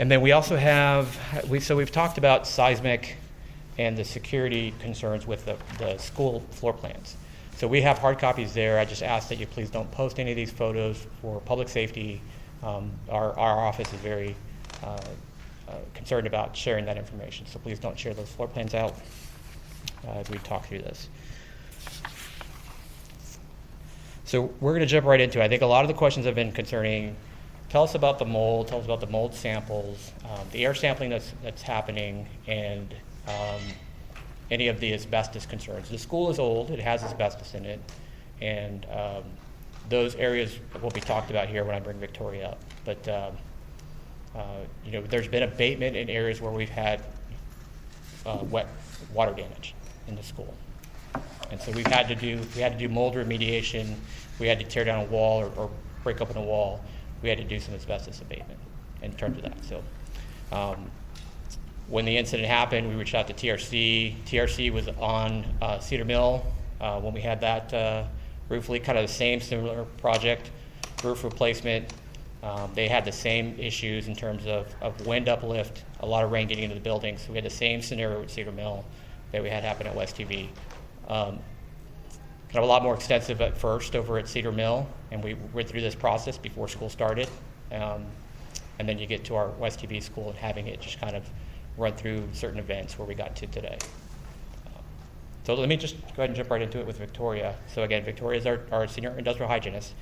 And then we also have, we've talked about seismic and the security concerns with the school floor plans. So we have hard copies there. I just ask that you please don't post any of these photos for public safety. Our office is very concerned about sharing that information, so please don't share those floor plans out as we talk through this. So we're going to jump right into it. I think a lot of the questions have been concerning, tell us about the mold, tell us about the mold samples, the air sampling that's happening, and any of the asbestos concerns. The school is old, it has asbestos in it, and those areas will be talked about here when I bring Victoria up. But there's been abatement in areas where we've had wet water damage in the school. And so we had to do mold remediation, we had to tear down a wall or break open a wall, we had to do some asbestos abatement in terms of that. So when the incident happened, we reached out to TRC. TRC was on Cedar Mill when we had that roof leak, kind of the same similar project, roof replacement. They had the same issues in terms of wind uplift, a lot of rain getting into the building. So we had the same scenario with Cedar Mill that we had happen at West TV. Kind of a lot more extensive at first over at Cedar Mill, and we went through this process before school started. And then you get to our West TV school and having it just kind of run through certain events where we got to today. So let me just go ahead and jump right into it with Victoria. So again, Victoria is our senior industrial hygienist.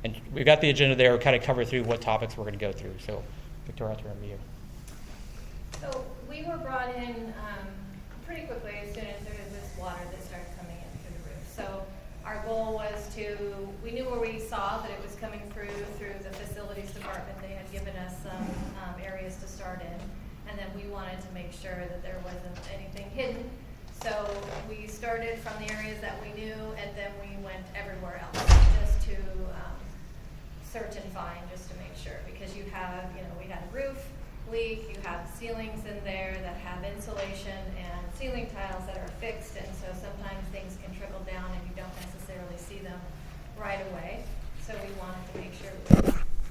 And we've got the agenda there. We'll kind of cover through what topics we're going to go through. So Victoria, I'll turn to you. So we were brought in pretty quickly as soon as there was this water that started coming in through the roof. So our goal was we knew where we saw that it was coming through the facilities department. They had given us some areas to start in. And then we wanted to make sure that there wasn't anything hidden. So we started from the areas that we knew, and then we went everywhere else just to search and find, just to make sure. Because we had a roof leak, you have ceilings in there that have insulation and ceiling tiles that are fixed, and so sometimes things can trickle down and you don't necessarily see them right away. So we wanted to make sure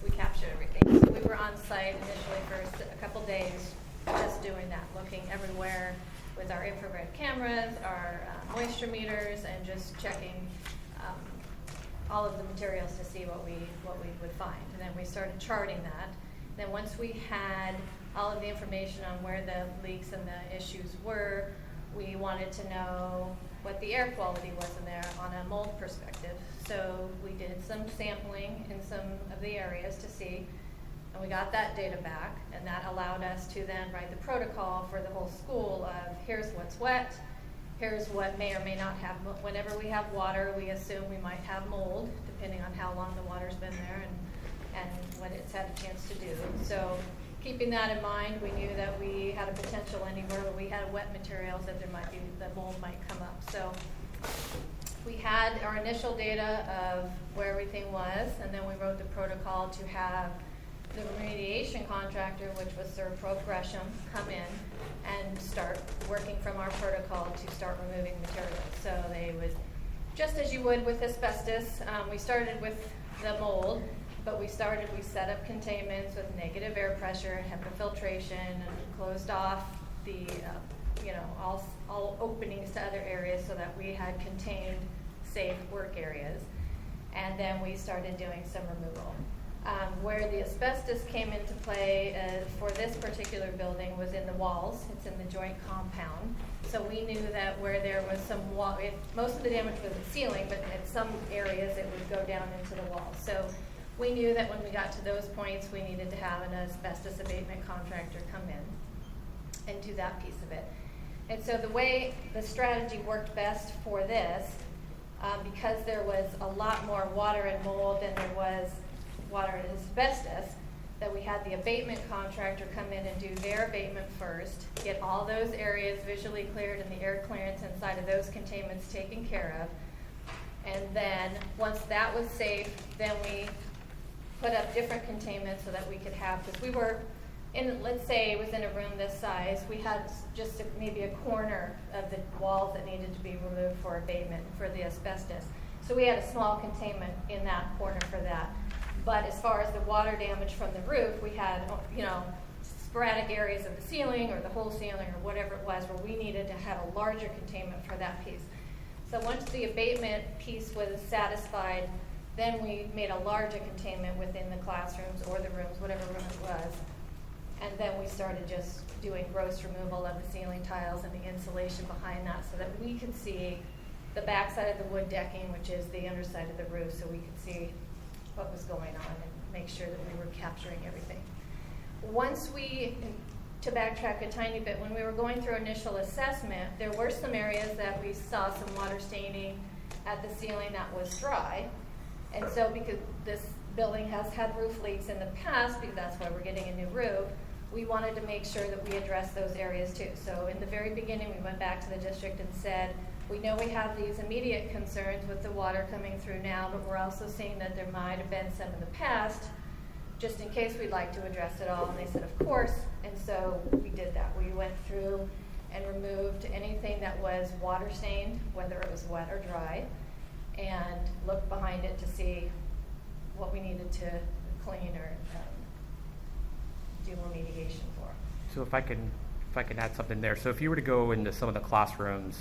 we captured everything. So we were on site initially for a couple days just doing that, looking everywhere with our infrared cameras, our moisture meters, and just checking all of the materials to see what we would find. And then we started charting that. Then once we had all of the information on where the leaks and the issues were, we wanted to know what the air quality was in there on a mold perspective. So we did some sampling in some of the areas to see, and we got that data back, and that allowed us to then write the protocol for the whole school of here's what's wet, here's what may or may not have. Whenever we have water, we assume we might have mold, depending on how long the water's been there and what it's had a chance to do. So keeping that in mind, we knew that we had a potential anywhere where we had wet materials that the mold might come up. So we had our initial data of where everything was, and then we wrote the protocol to have the remediation contractor, which was Servpro Gresham, come in and start working from our protocol to start removing materials. So they would, just as you would with asbestos, we started with the mold, but we set up containments with negative air pressure, HEPA filtration, and closed off the, all openings to other areas so that we had contained, safe work areas. And then we started doing some removal. Where the asbestos came into play for this particular building was in the walls. It's in the joint compound. So we knew that where there was some wall, most of the damage was at the ceiling, but at some areas it would go down into the wall. So we knew that when we got to those points, we needed to have an asbestos abatement contractor come in and do that piece of it. And so the way the strategy worked best for this, because there was a lot more water and mold than there was water and asbestos, that we had the abatement contractor come in and do their abatement first, get all those areas visually cleared and the air clearance inside of those containments taken care of. And then once that was safe, then we put up different containments so that we could have, because we were in, let's say it was in a room this size, we had just maybe a corner of the walls that needed to be removed for abatement for the asbestos. So we had a small containment in that corner for that. But as far as the water damage from the roof, we had, sporadic areas of the ceiling or the whole ceiling or whatever it was where we needed to have a larger containment for that piece. So once the abatement piece was satisfied, then we made a larger containment within the classrooms or the rooms, whatever room it was. And then we started just doing gross removal of the ceiling tiles and the insulation behind that so that we could see the backside of the wood decking, which is the underside of the roof, so we could see what was going on and make sure that we were capturing everything. Once to backtrack a tiny bit, when we were going through initial assessment, there were some areas that we saw some water staining at the ceiling that was dry. And so because this building has had roof leaks in the past, because that's why we're getting a new roof, we wanted to make sure that we addressed those areas too. So in the very beginning, we went back to the district and said, we know we have these immediate concerns with the water coming through now, but we're also seeing that there might have been some in the past, just in case we'd like to address it all. And they said, of course. And so we did that. We went through and removed anything that was water stained, whether it was wet or dry, and looked behind it to see what we needed to clean or do remediation for. So if I can add something there. So if you were to go into some of the classrooms,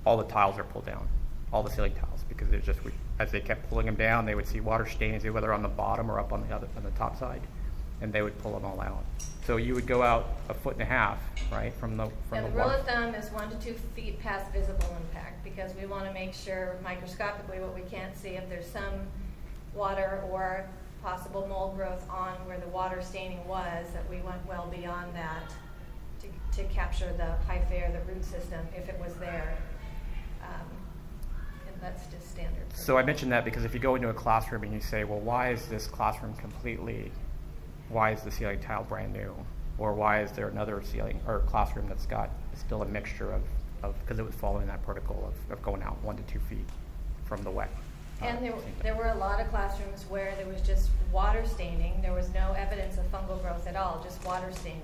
all the tiles are pulled down, all the ceiling tiles, because it's just as they kept pulling them down, they would see water stains, whether on the bottom or up on the top side, and they would pull them all out. So you would go out 1.5 feet, right, from the the water. rule of thumb is 1 to 2 feet past visible impact, because we want to make sure microscopically what we can't see, if there's some water or possible mold growth on where the water staining was, that we went well beyond that to capture the hyphae or the root system if it was there. And that's just standard. So I mentioned that because if you go into a classroom and you say, well, why is the ceiling tile brand new? Or why is there another ceiling or classroom that's got still a mixture of because it was following that protocol of going out 1 to 2 feet from the wet. And there were a lot of classrooms where there was just water staining. There was no evidence of fungal growth at all, just water staining.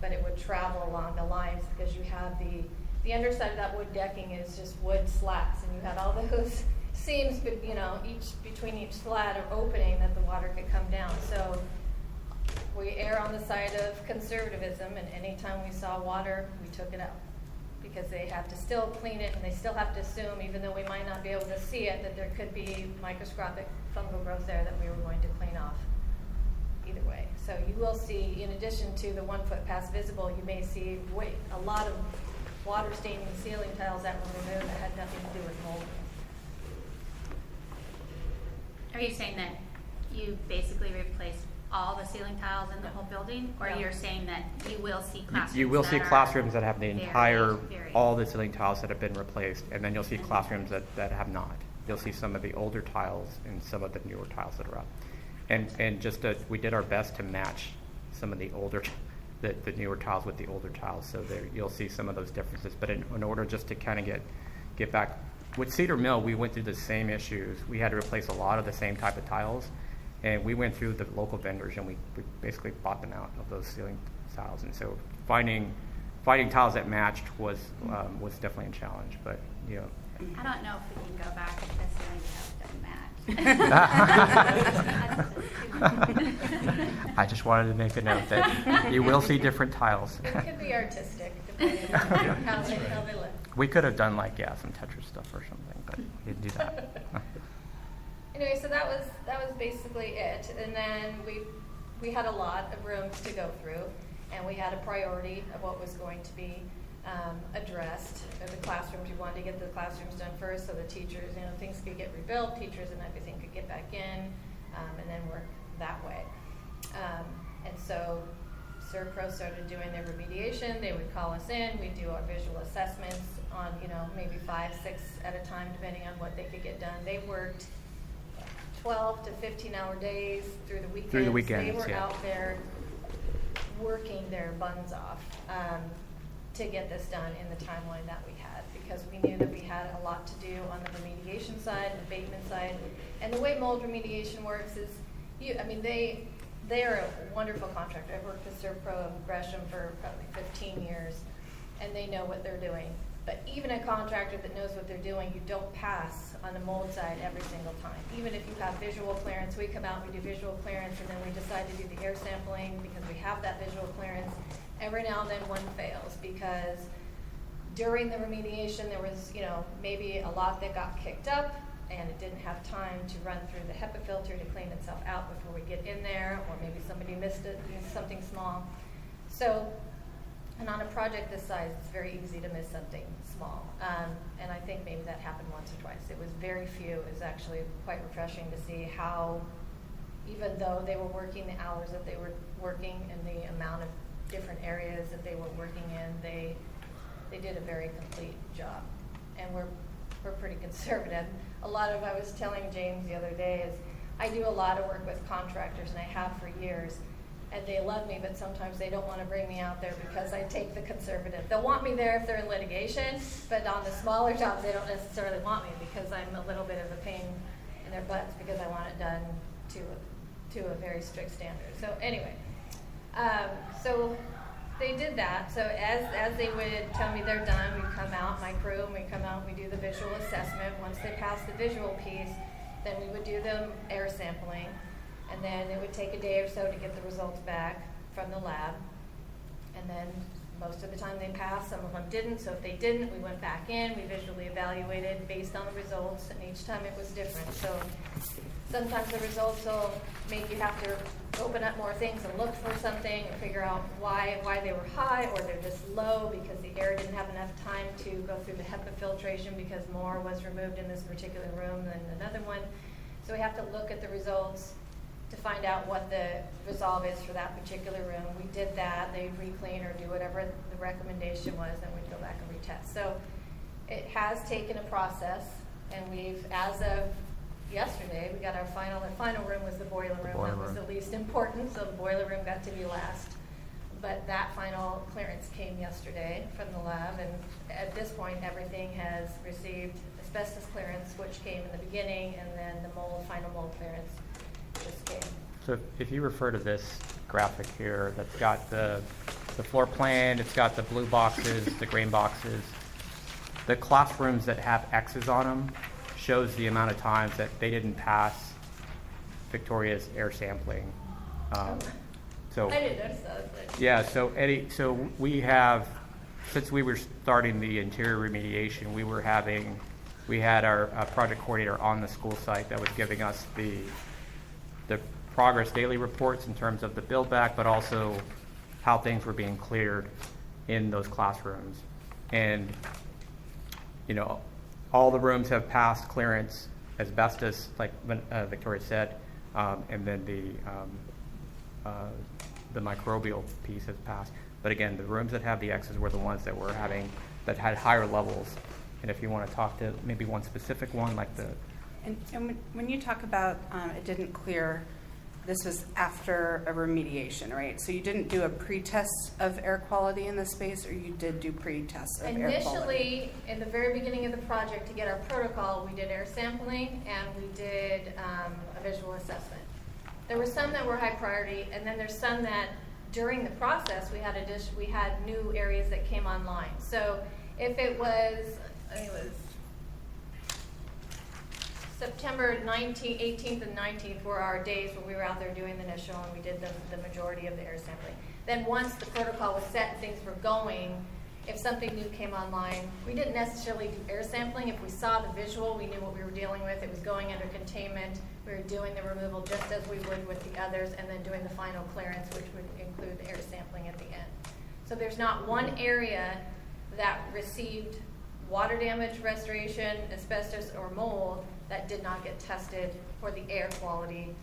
But it would travel along the lines because you have the underside of that wood decking is just wood slats, and you had all those seams, between each slat or opening that the water could come down. So we err on the side of conservatism, and anytime we saw water, we took it out, because they have to still clean it, and they still have to assume, even though we might not be able to see it, that there could be microscopic fungal growth there that we were going to clean off either way. So you will see, in addition to the 1 foot past visible, you may see a lot of water staining ceiling tiles that were removed that had nothing to do with mold. Are you saying that you basically replaced all the ceiling tiles in the whole building, or No. you're saying that you will see classrooms? You will see classrooms that have the entire, very all the ceiling tiles that have been replaced, and then you'll see classrooms that have not. You'll see some of the older tiles and some of the newer tiles that are up. And we did our best to match some of the older, the newer tiles with the older tiles, so there you'll see some of those differences. But in order just to kind of get back, with Cedar Mill, we went through the same issues. We had to replace a lot of the same type of tiles, and we went through the local vendors and we basically bought them out of those ceiling tiles. And so finding tiles that matched was definitely a challenge. But I don't know if we can go back if the ceiling tiles don't match. I just wanted to make a note that you will see different tiles. It could be artistic, depending on how they look. We could have done some Tetris stuff or something, but we didn't do that. Anyway, so that was basically it. And then we had a lot of rooms to go through, and we had a priority of what was going to be addressed. The classrooms, we wanted to get the classrooms done first, so the teachers, things could get rebuilt, teachers and everything could get back in, and then work that way. And so Servpro started doing their remediation. They would call us in. We'd do our visual assessments on, maybe 5, 6 at a time, depending on what they could get done. They worked 12 to 15-hour days through the weekends. Through the weekends, they were yeah. out there working their buns off to get this done in the timeline that we had, because we knew that we had a lot to do on the remediation side, the abatement side. And the way mold remediation works is, they are a wonderful contractor. I've worked with Servpro and Gresham for probably 15 years, and they know what they're doing. But even a contractor that knows what they're doing, you don't pass on the mold side every single time. Even if you have visual clearance, we come out and we do visual clearance, and then we decide to do the air sampling because we have that visual clearance. Every now and then one fails because during the remediation there was, maybe a lot that got kicked up and it didn't have time to run through the HEPA filter to clean itself out before we get in there, or maybe somebody missed something small. So, and on a project this size, it's very easy to miss something small. And I think maybe that happened once or twice. It was very few. It was actually quite refreshing to see how, even though they were working the hours that they were working and the amount of different areas that they were working in, they did a very complete job. And we're pretty conservative. I was telling James the other day is, I do a lot of work with contractors, and I have for years. And they love me, but sometimes they don't want to bring me out there because I take the conservative. They'll want me there if they're in litigation, but on the smaller jobs, they don't necessarily want me because I'm a little bit of a pain in their butts because I want it done to a very strict standard. So anyway, so they did that. So as they would tell me they're done, we'd come out, my crew, and we come out and we do the visual assessment. Once they pass the visual piece, then we would do the air sampling. And then it would take a day or so to get the results back from the lab. And then most of the time they passed, some of them didn't. So if they didn't, we went back in, we visually evaluated based on the results, and each time it was different. So sometimes the results will make you have to open up more things and look for something and figure out why they were high, or they're just low because the air didn't have enough time to go through the HEPA filtration because more was removed in this particular room than another one. So we have to look at the results to find out what the resolve is for that particular room. We did that. They'd re-clean or do whatever the recommendation was, then we'd go back and retest. So it has taken a process, and we've, as of yesterday, we got our final. The final room was the boiler room. That was the least important, so the boiler room got to be last. But that final clearance came yesterday from the lab, and at this point, everything has received asbestos clearance, which came in the beginning, and then the final mold clearance. So if you refer to this graphic here, that's got the floor plan, it's got the blue boxes, the green boxes. The classrooms that have X's on them shows the amount of times that they didn't pass Victoria's air sampling. So I didn't notice that. But. Yeah, so Eddie, so we have, since we were starting the interior remediation, we had our project coordinator on the school site that was giving us the progress daily reports in terms of the build back, but also how things were being cleared in those classrooms. And, all the rooms have passed clearance, asbestos, like Victoria said, and then the microbial piece has passed. But again, the rooms that have the X's were the ones that that had higher levels. And if you want to talk to maybe one specific one, like the... And when you talk about it didn't clear, this was after a remediation, right? So you didn't do a pre-test of air quality in the space, or you did do pre-tests of air quality? Initially, in the very beginning of the project, to get our protocol, we did air sampling and we did a visual assessment. There were some that were high priority, and then there's some that during the process we had new areas that came online. So if it was, I think it was September 18th and 19th were our days when we were out there doing the initial, and we did the majority of the air sampling. Then once the protocol was set and things were going, if something new came online, we didn't necessarily do air sampling. If we saw the visual, we knew what we were dealing with. It was going under containment. We were doing the removal just as we would with the others, and then doing the final clearance, which would include the air sampling at the end. So there's not one area that received water damage restoration, asbestos, or mold that did not get tested for the air quality.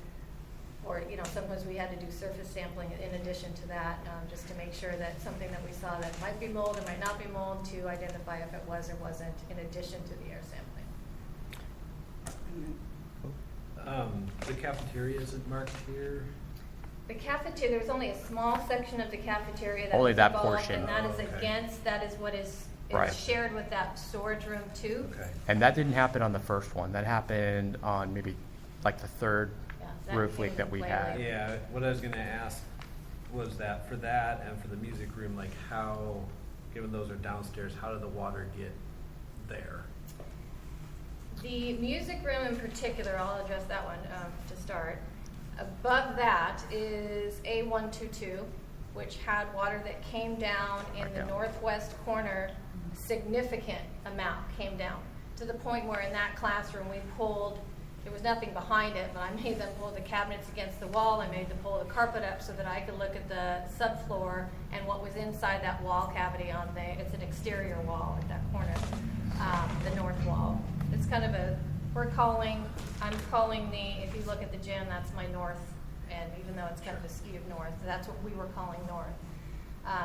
Or, sometimes we had to do surface sampling in addition to that, just to make sure that something that we saw that might be mold or might not be mold, to identify if it was or wasn't, in addition to the air sampling. The cafeteria isn't marked here. The cafeteria, there was only a small section of the cafeteria that Only was that involved, portion. and that is Okay. that is what is Right. shared with that storage room too. Okay. And that didn't happen on the first one. That happened on maybe like the third Yeah, that roof leak came that we way had. later. Yeah, what I was going to ask was that for that and for the music room, like how given those are downstairs, how did the water get there? The music room in particular, I'll address that one to start. Above that is A122, which had water that came down in Right the down. northwest corner. Significant amount came down to the point where in that classroom we pulled, there was nothing behind it, but I made them pull the cabinets against the wall. I made them pull the carpet up so that I could look at the subfloor and what was inside that wall cavity on it's an exterior wall at that corner, the north wall. It's kind of I'm calling if you look at the gym, that's my north, and even though it's kind of a skew of north, that's what we were calling north.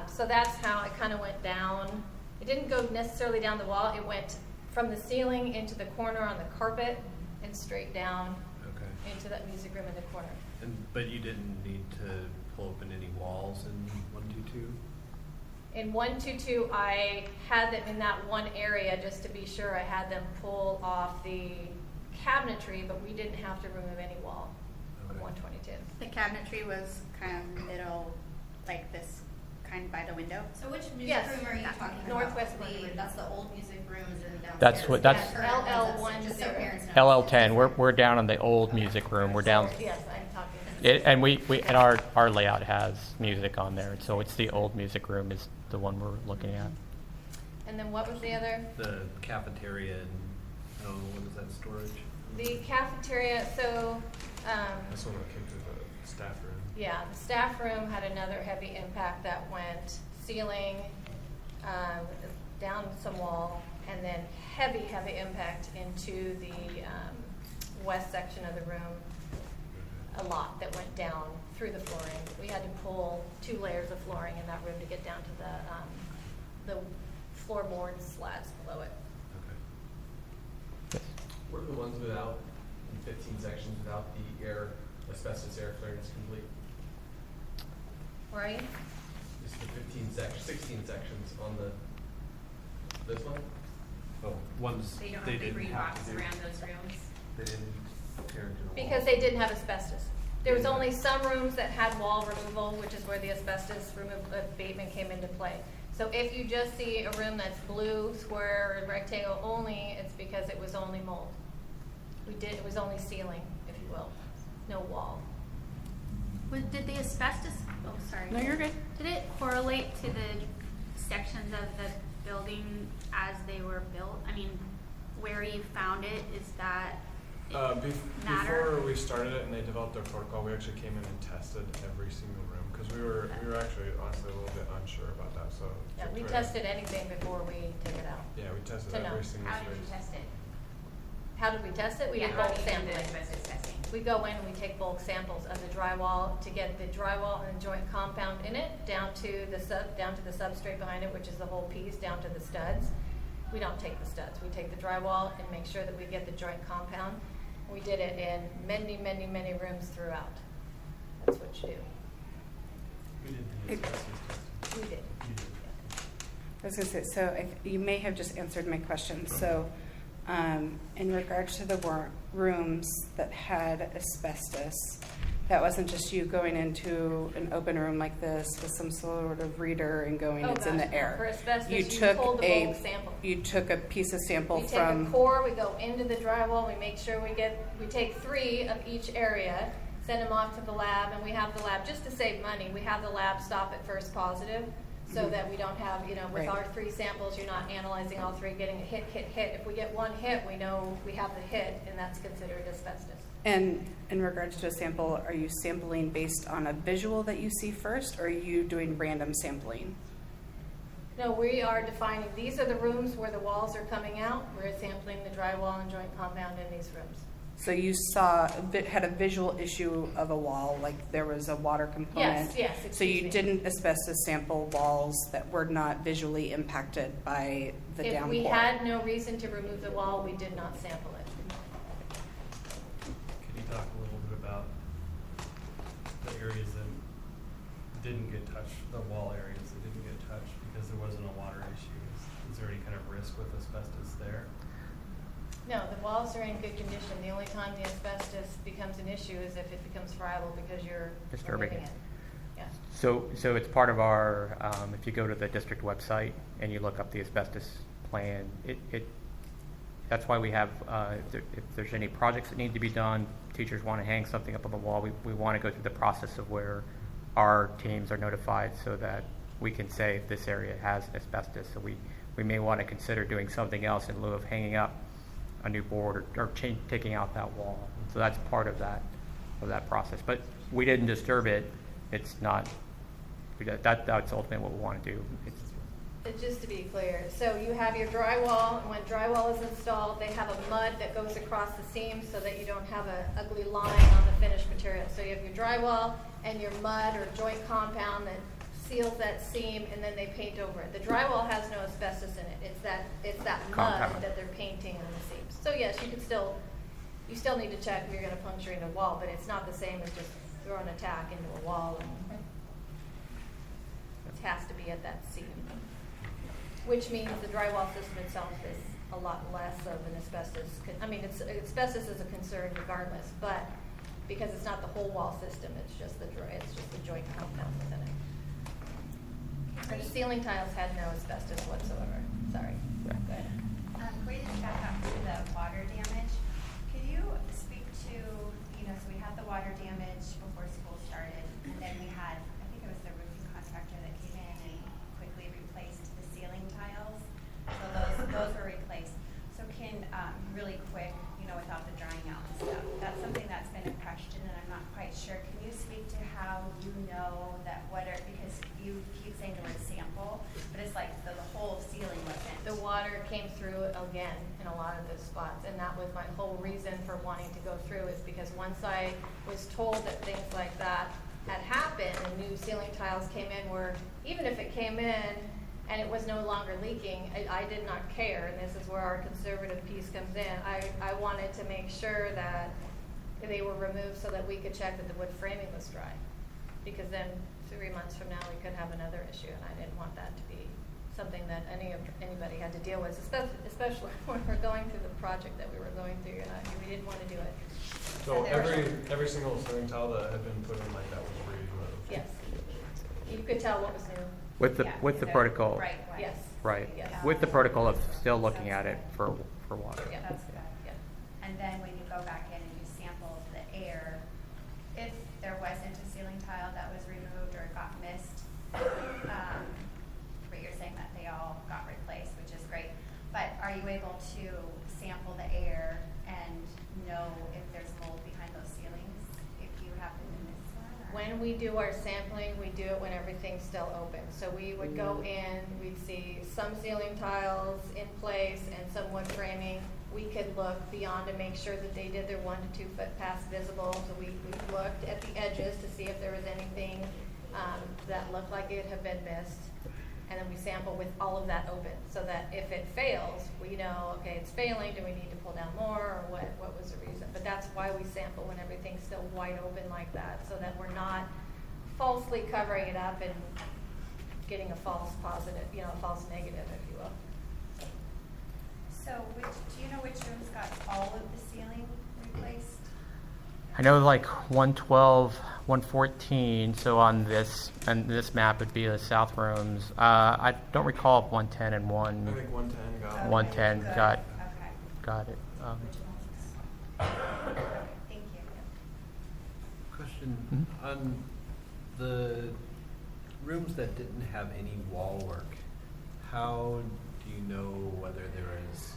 So that's how it kind of went down. It didn't go necessarily down the wall. It went from the ceiling into the corner on the carpet and straight down Okay. into that music room in the corner. But you didn't need to pull open any walls in 122? In 122, I had them in that one area just to be sure. I had them pull off the cabinetry, but we didn't have to remove any wall of Okay. 122. The cabinetry was kind of middle, like this, kind of by the window. So which music Yes. room are you talking about? Northwest corner. That's the old music room is in downstairs. That's what- that's- Or LL10. just so parents know. LL10, we're down in the old music room. We're down, Yes, I'm talking. and and our layout has music on there. So it's the old music room is the one we're looking at. And then what was the other? The cafeteria and, what is that, storage? The cafeteria, so, That's one that came through the staff room. yeah, the staff room had another heavy impact that went ceiling, down some wall, and then heavy impact into the west section of the room. A lot that went down through the flooring. We had to pull 2 layers of flooring in that room to get down to the floorboard slats below it. Okay. What are the ones without, in 15 sections, without the asbestos air clearance complete? Where are you? Is the 16 sections on this one? Oh, ones They don't they have the didn't green have box to do. around those rooms. They didn't tear into the wall. Because they didn't have asbestos. There was only some rooms that had wall removal, which is where the asbestos abatement came into play. So if you just see a room that's blue, square, or rectangle only, it's because it was only mold. It was only ceiling, if you will, no wall. Did the asbestos, oh, sorry. No, you're good. Did it correlate to the sections of the building as they were built? I mean, where you found it, is that matter? Before we started it and they developed their protocol, we actually came in and tested every single room because we were actually honestly a little bit unsure about that. So Yeah, we Victoria- tested anything before we take it out. Yeah, we tested to know. every single How did you space. test it? How did we test it? We Yeah, did how bulk do you do the sampling. asbestos testing? We go in and we take bulk samples of the drywall to get the drywall and the joint compound in it down to the substrate behind it, which is the whole piece, down to the studs. We don't take the studs. We take the drywall and make sure that we get the joint compound. We did it in many, many, many rooms throughout. That's what you do. We did the asbestos testing. We did. You did. I was going to say, so you may have just answered my question. So in regards to the rooms that had asbestos, that wasn't just you going into an open room like this with some sort of reader and going, Oh, it's in gosh, the no. air. For asbestos, you took pulled the bulk sample. You took a piece of sample We take from. a core, we go into the drywall, we make sure we take 3 of each area, send them off to the lab, and we have the lab, just to save money, we have the lab stop at first positive, so that we don't have, with Right. our 3 samples, you're not analyzing all 3, getting a hit. If we get 1 hit, we know we have the hit, and that's considered asbestos. And in regards to a sample, are you sampling based on a visual that you see first, or are you doing random sampling? No, we are defining, these are the rooms where the walls are coming out, we're sampling the drywall and joint compound in these rooms. So you had a visual issue of a wall, like there was a water component? Yes, So excuse you me. didn't asbestos sample walls that were not visually impacted by the If downpour? we had no reason to remove the wall, we did not sample it. Can you talk a little bit about the areas that didn't get touched, the wall areas that didn't get touched because there wasn't a water issue? Is there any kind of risk with asbestos there? No, the walls are in good condition. The only time the asbestos becomes an issue is if it becomes friable because you're Disturbing removing it. it. Yeah. So it's part of our, if you go to the district website and you look up the asbestos plan, that's why we have, if there's any projects that need to be done, teachers want to hang something up on the wall, we want to go through the process of where our teams are notified so that we can say this area has asbestos. So we may want to consider doing something else in lieu of hanging up a new board or taking out that wall. So that's part of that process. But we didn't disturb it. It's not, that's ultimately what we want to do. Just to be clear, so you have your drywall, and when drywall is installed, they have a mud that goes across the seams so that you don't have an ugly line on the finished material. So you have your drywall and your mud or joint compound that seals that seam, and then they paint over it. The drywall has no asbestos in it. It's that mud Compound. that they're painting on the seams. So yes, you still need to check if you're going to puncture in a wall, but it's not the same as just throwing a tack into a wall. And it has to be at that seam. Which means the drywall system itself is a lot less of an asbestos. Asbestos is a concern regardless, but because it's not the whole wall system, it's just the joint compound within it. And the ceiling tiles had no asbestos whatsoever. Sorry. Yeah. Go ahead. Can we just back up to the water damage? Could you speak to, so we had the water damage before school started, and then we had, I think it was the roofing contractor that came in and quickly replaced the ceiling tiles. So those were replaced. So can, really quick, without the drying out and stuff, that's something that's been a question, and I'm not quite sure. Can you speak to how you know that because you keep saying the word sample, but it's like the whole ceiling wasn't. The water came through again in a lot of those spots, and that was my whole reason for wanting to go through, is because once I was told that things like that had happened and new ceiling tiles came in, where even if it came in and it was no longer leaking, I did not care, and this is where our conservative piece comes in. I wanted to make sure that they were removed so that we could check that the wood framing was dry, because then 3 months from now we could have another issue, and I didn't want that to be something that anybody had to deal with, especially when we're going through the project that we were going through, and we didn't want to do it. So every single ceiling tile that had been put in like that was removed? Yes. You could tell what was new. With the protocol. Right. Yes. Right. Yes. With the protocol of still looking at it for water. Yeah. That's good. Yeah. And then when you go back in and you sample the air, if there wasn't a ceiling tile that was removed or it got missed, but you're saying that they all got replaced, which is great. But are you able to sample the air and know if there's mold behind those ceilings if you happen to miss one? Or? When we do our sampling, we do it when everything's still open. So we would go in, we'd see some ceiling tiles in place and some wood framing. We could look beyond to make sure that they did their 1 to 2 foot pass visible. So we looked at the edges to see if there was anything that looked like it had been missed. And then we sample with all of that open, so that if it fails, we know, okay, it's failing, do we need to pull down more, or what was the reason? But that's why we sample when everything's still wide open like that, so that we're not falsely covering it up and getting a false positive, a false negative, if you will. So do you know which rooms got all of the ceiling replaced? I know like 112, 114, so on this map would be the south rooms. I don't recall if 110 and I think 110 got 110 Good. got Okay. got it. Thank you. Question, on the rooms that didn't have any wall work, how do you know whether there is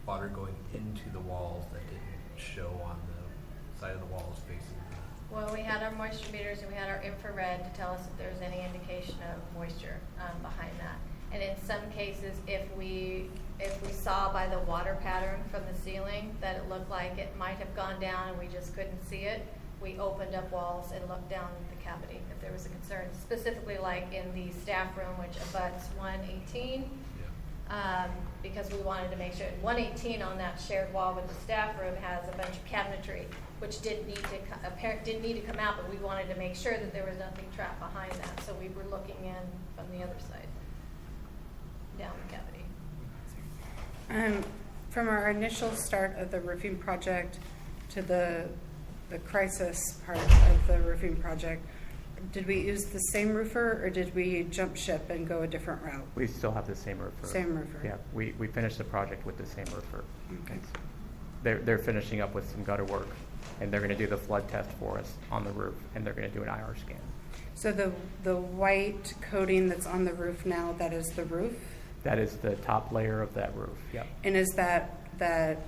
water going into the walls that didn't show on the side of the walls facing the... Well, we had our moisture meters and we had our infrared to tell us if there was any indication of moisture behind that. And in some cases, if we saw by the water pattern from the ceiling that it looked like it might have gone down and we just couldn't see it, we opened up walls and looked down the cavity if there was a concern. Specifically, like in the staff room, which abuts 118. Because we wanted to make sure 118 on that shared wall with the staff room has a bunch of cabinetry, which didn't need to come out, but we wanted to make sure that there was nothing trapped behind that. So we were looking in from the other side, down the cavity. From our initial start of the roofing project to the crisis part of the roofing project, did we use the same roofer or did we jump ship and go a different route? We still have the same roofer. Same roofer. Yeah, we finished the project with the same roofer. Okay. They're finishing up with some gutter work, and they're gonna do the flood test for us on the roof, and they're gonna do an IR scan. So the white coating that's on the roof now, that is the roof? That is the top layer of that roof, yep. And is that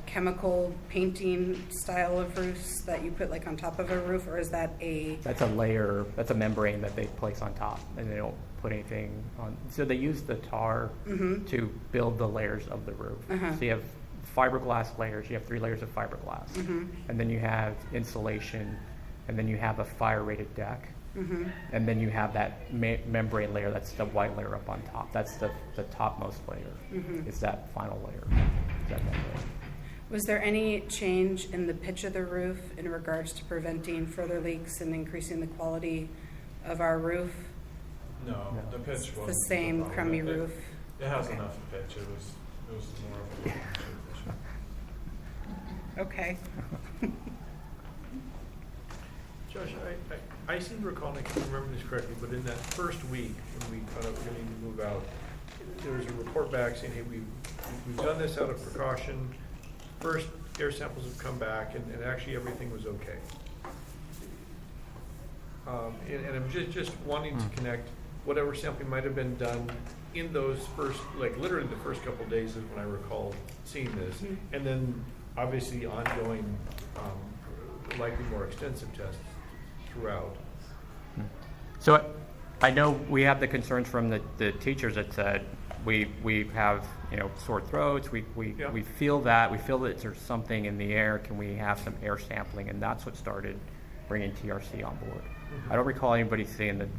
chemical painting style of roofs that you put like on top of a roof, or is that a? That's a layer, that's a membrane that they place on top, and they don't put anything on. So they use the tar to build the layers of the roof. So you have fiberglass layers, you have 3 layers of fiberglass, and then you have insulation, and then you have a fire-rated deck, and then you have that membrane layer, that's the white layer up on top. That's the topmost layer, is that final layer, is that membrane. Was there any change in the pitch of the roof in regards to preventing further leaks and increasing the quality of our roof? No, the pitch wasn't The same problem. crummy It- roof? It has Okay. enough pitch. It was more of a issue. Okay. Josh, I seem to recall, and I can't remember this correctly, but in that first week, when we kind of were going to move out, there was a report back saying, hey, we've done this out of precaution. First air samples have come back, and actually everything was okay. And I'm just wanting to connect whatever sampling might have been done in those first, like literally the first couple of days is when I recall seeing this. And then obviously ongoing, likely more extensive tests throughout. So I know we have the concerns from the teachers that said we have, sore throats, we feel that there's something in the air, can we have some air sampling? And that's what started bringing TRC on board. I don't recall anybody saying that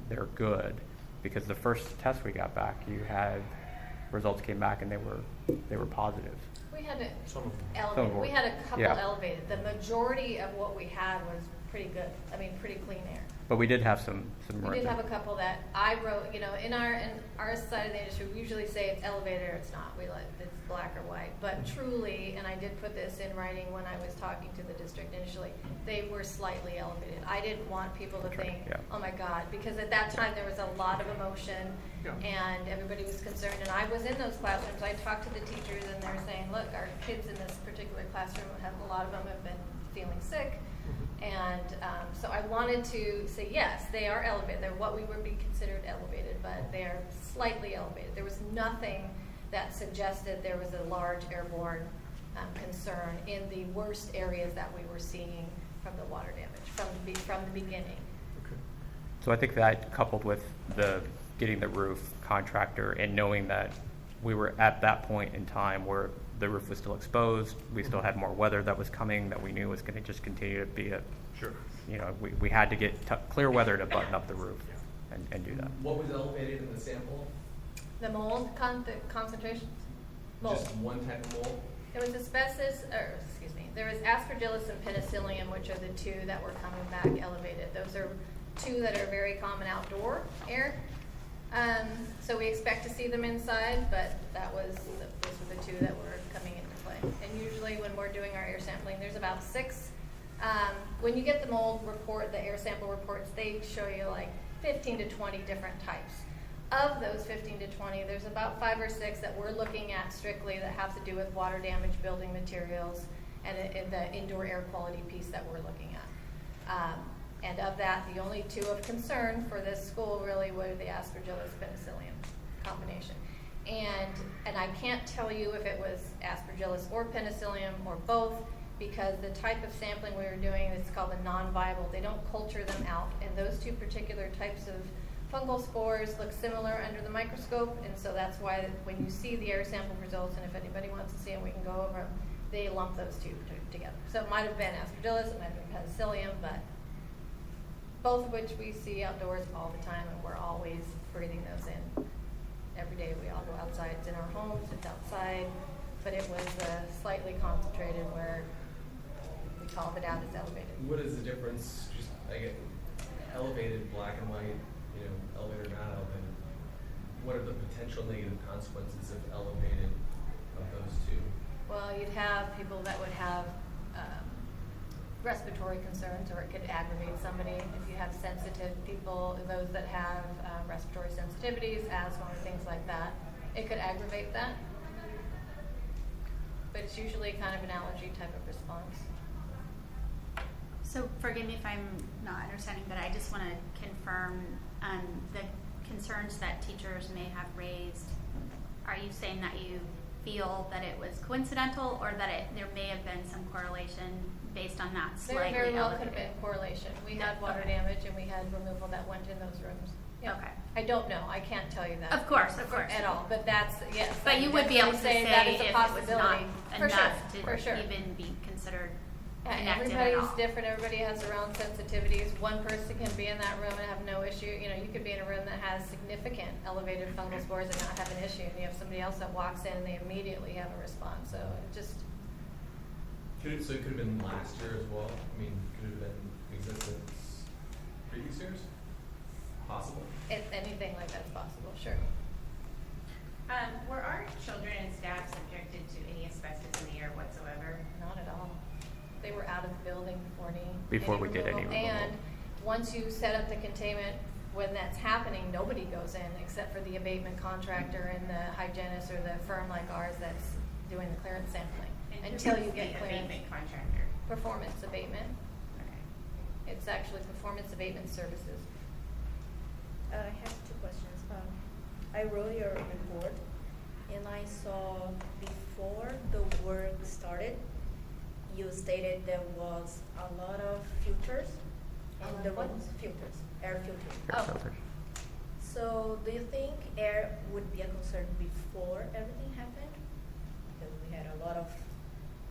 they're good, because the first test we got back, results came back and they were positive. We had it Some of them. elevated. We had a couple Yeah. elevated. The majority of what we had was pretty good. I mean, pretty clean air. But we did have some We did have a couple that I wrote, in our side of the industry, we usually say it's elevated or it's not. It's black or white. But truly, and I did put this in writing when I was talking to the district initially, they were slightly elevated. I didn't want people to think, yeah. oh my God, because at that time there was a lot of emotion and everybody was concerned. And I was in those classrooms. I talked to the teachers and they're saying, look, our kids in this particular classroom, a lot of them have been feeling sick. And so I wanted to say, yes, they are elevated. They're what we would be considered elevated, but they are slightly elevated. There was nothing that suggested there was a large airborne concern in the worst areas that we were seeing from the water damage from the beginning. Okay. So I think that, coupled with getting the roof contractor and knowing that we were at that point in time where the roof was still exposed, we still had more weather that was coming that we knew was going to just continue to be Sure. we had to get clear weather to button up the roof and do that. What was elevated in the sample? The mold concentrations? Mold. Just one type of mold? It was asbestos, there was aspergillus and penicillium, which are the 2 that were coming back elevated. Those are 2 that are very common outdoor air. So we expect to see them inside, but those were the 2 that were coming into play. And usually when we're doing our air sampling, there's about 6. When you get the mold report, the air sample reports, they show you like 15 to 20 different types. Of those 15 to 20, there's about 5 or 6 that we're looking at strictly that have to do with water damage, building materials, and the indoor air quality piece that we're looking at. And of that, the only 2 of concern for this school really were the aspergillus penicillium combination. And I can't tell you if it was aspergillus or penicillium or both, because the type of sampling we were doing is called a non-viable. They don't culture them out. And those 2 particular types of fungal spores look similar under the microscope, and so that's why when you see the air sample results, and if anybody wants to see them, we can go over them, they lump those 2 together. So it might have been aspergillus, it might have been penicillium, but both of which we see outdoors all the time, and we're always breathing those in. Every day we all go outside. It's in our homes, it's outside, but it was slightly concentrated where we called it out as elevated. What is the difference, just elevated, black and white, elevated or not elevated? What are the potential negative consequences of elevated of those 2? Well, you'd have people that would have respiratory concerns, or it could aggravate somebody if you have sensitive people, those that have respiratory sensitivities, asthma, or things like that. It could aggravate that. But it's usually kind of an allergy type of response. So forgive me if I'm not understanding, but I just want to confirm the concerns that teachers may have raised. Are you saying that you feel that it was coincidental, or that there may have been some correlation based on that There slightly very well elevated? could have been correlation. We had water Okay. damage and we had removal that went in those rooms. Yeah. Okay. I don't know. I can't tell you that. Of course. At all. But that's, yes. But I you can would be able to definitely say that is a if it was not possibility. For sure, enough for sure. to even be considered Yeah, connected at everybody's all. different. Everybody has their own sensitivities. One person can be in that room and have no issue. You know, you could be in a room that has significant elevated fungal spores and not have an issue. And you have somebody else that walks in and they immediately have a response. So it just, So it could have been last year as well? I mean, could it have been existence previous years? Possible? if anything like that's possible, sure. Were our children and staff subjected to any asbestos in the air whatsoever? Not at all. They were out of the building Before we did any removal. And once you set up the containment, when that's happening, nobody goes in except for the abatement contractor and the hygienist or the firm like ours that's doing the clearance sampling. And who Until is you get the clearance. abatement contractor? Performance abatement. Okay. It's actually performance abatement services. I have two questions. I wrote your report, and I saw before the work started, you stated there was a lot of filters in the What? rooms. Filters, air filters. Air Oh. filters. So, do you think air would be a concern before everything happened? Because we had a lot of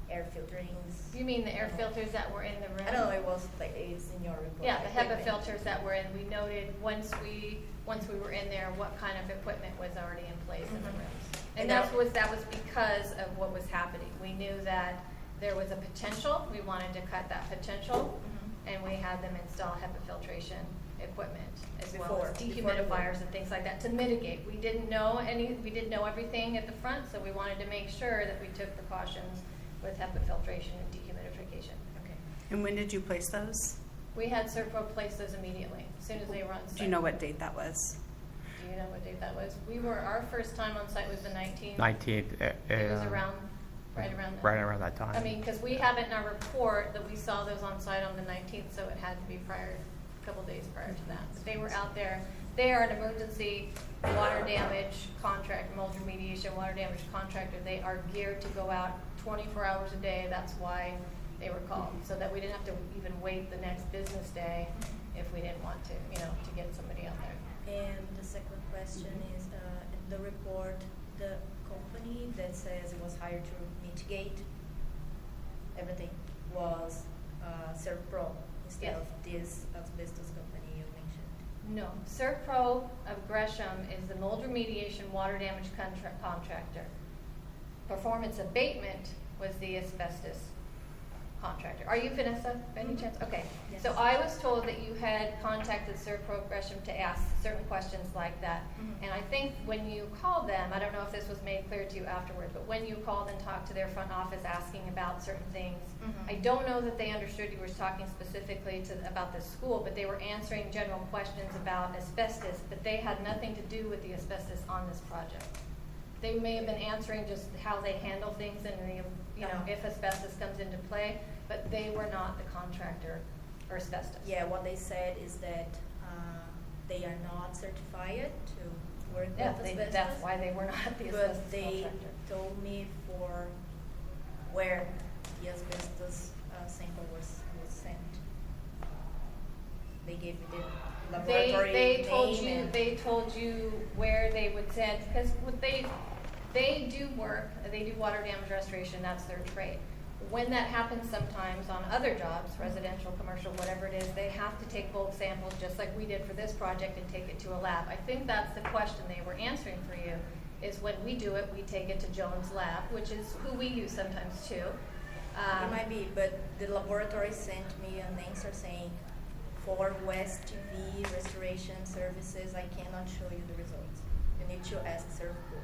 air filterings. You mean the air filters that were in the room? I don't know. It was like it's in your report. Yeah, the HEPA equipment. filters that were in, we noted once we were in there, what kind of equipment was already in place in the Mhm. rooms. And And that- that was because of what was happening. We knew that there was a potential, we wanted to cut that potential, Mhm. and we had them install HEPA filtration equipment as well Before- as before the work. dehumidifiers and things like that to mitigate. We didn't know everything at the front, so we wanted to make sure that we took precautions with HEPA filtration and dehumidification. Okay. And when did you place those? We had Servpro place those immediately, as soon as they were on site. Do you know what date that was? Do you know what date that was? Our first time on site was the 19th. 19th. It was right around then. Right around that time. I mean, because we have it in our report that we saw those on site on the 19th, so it had to be a couple days prior to that. But they were out there. They are an emergency water damage contract, mold remediation water damage contractor. They are geared to go out 24 hours a day. That's why they were called, so that we didn't have to even wait the next business day if we didn't want to, to get somebody out there. And the second question is, in the report, the company that says it was hired to mitigate everything was Servpro instead Yes. of this asbestos company you mentioned. No, Servpro of Gresham is the mold remediation water damage contractor. Performance abatement was the asbestos contractor. Are you Vanessa, by any chance? Okay. Yes. So I was told that you had contacted Servpro of Gresham to ask certain questions like that. Mhm. And I think when you called them, I don't know if this was made clear to you afterward, but when you called and talked to their front office asking about certain things, Mhm. I don't know that they understood you were talking specifically about the school, but they were answering general questions about asbestos, but they had nothing to do with the asbestos on this project. They may have been answering just how they handle things and if asbestos comes into play, but they were not the contractor for asbestos. Yeah, what they said is that they are not certified to work Yeah, with asbestos. that's why they were not the asbestos But they contractor. told me for where the asbestos sample was sent. They gave me the laboratory They told name you, and- they told you where they would send, because they do work, they do water damage restoration, that's their trade. When that happens sometimes on other jobs, residential, commercial, whatever it is, they have to take bulk samples, just like we did for this project, and take it to a lab. I think that's the question they were answering for you, is when we do it, we take it to Jones Lab, which is who we use sometimes too. It might be, but the laboratory sent me an answer saying, for West TV restoration services, I cannot show you the results. You need to ask Servpro.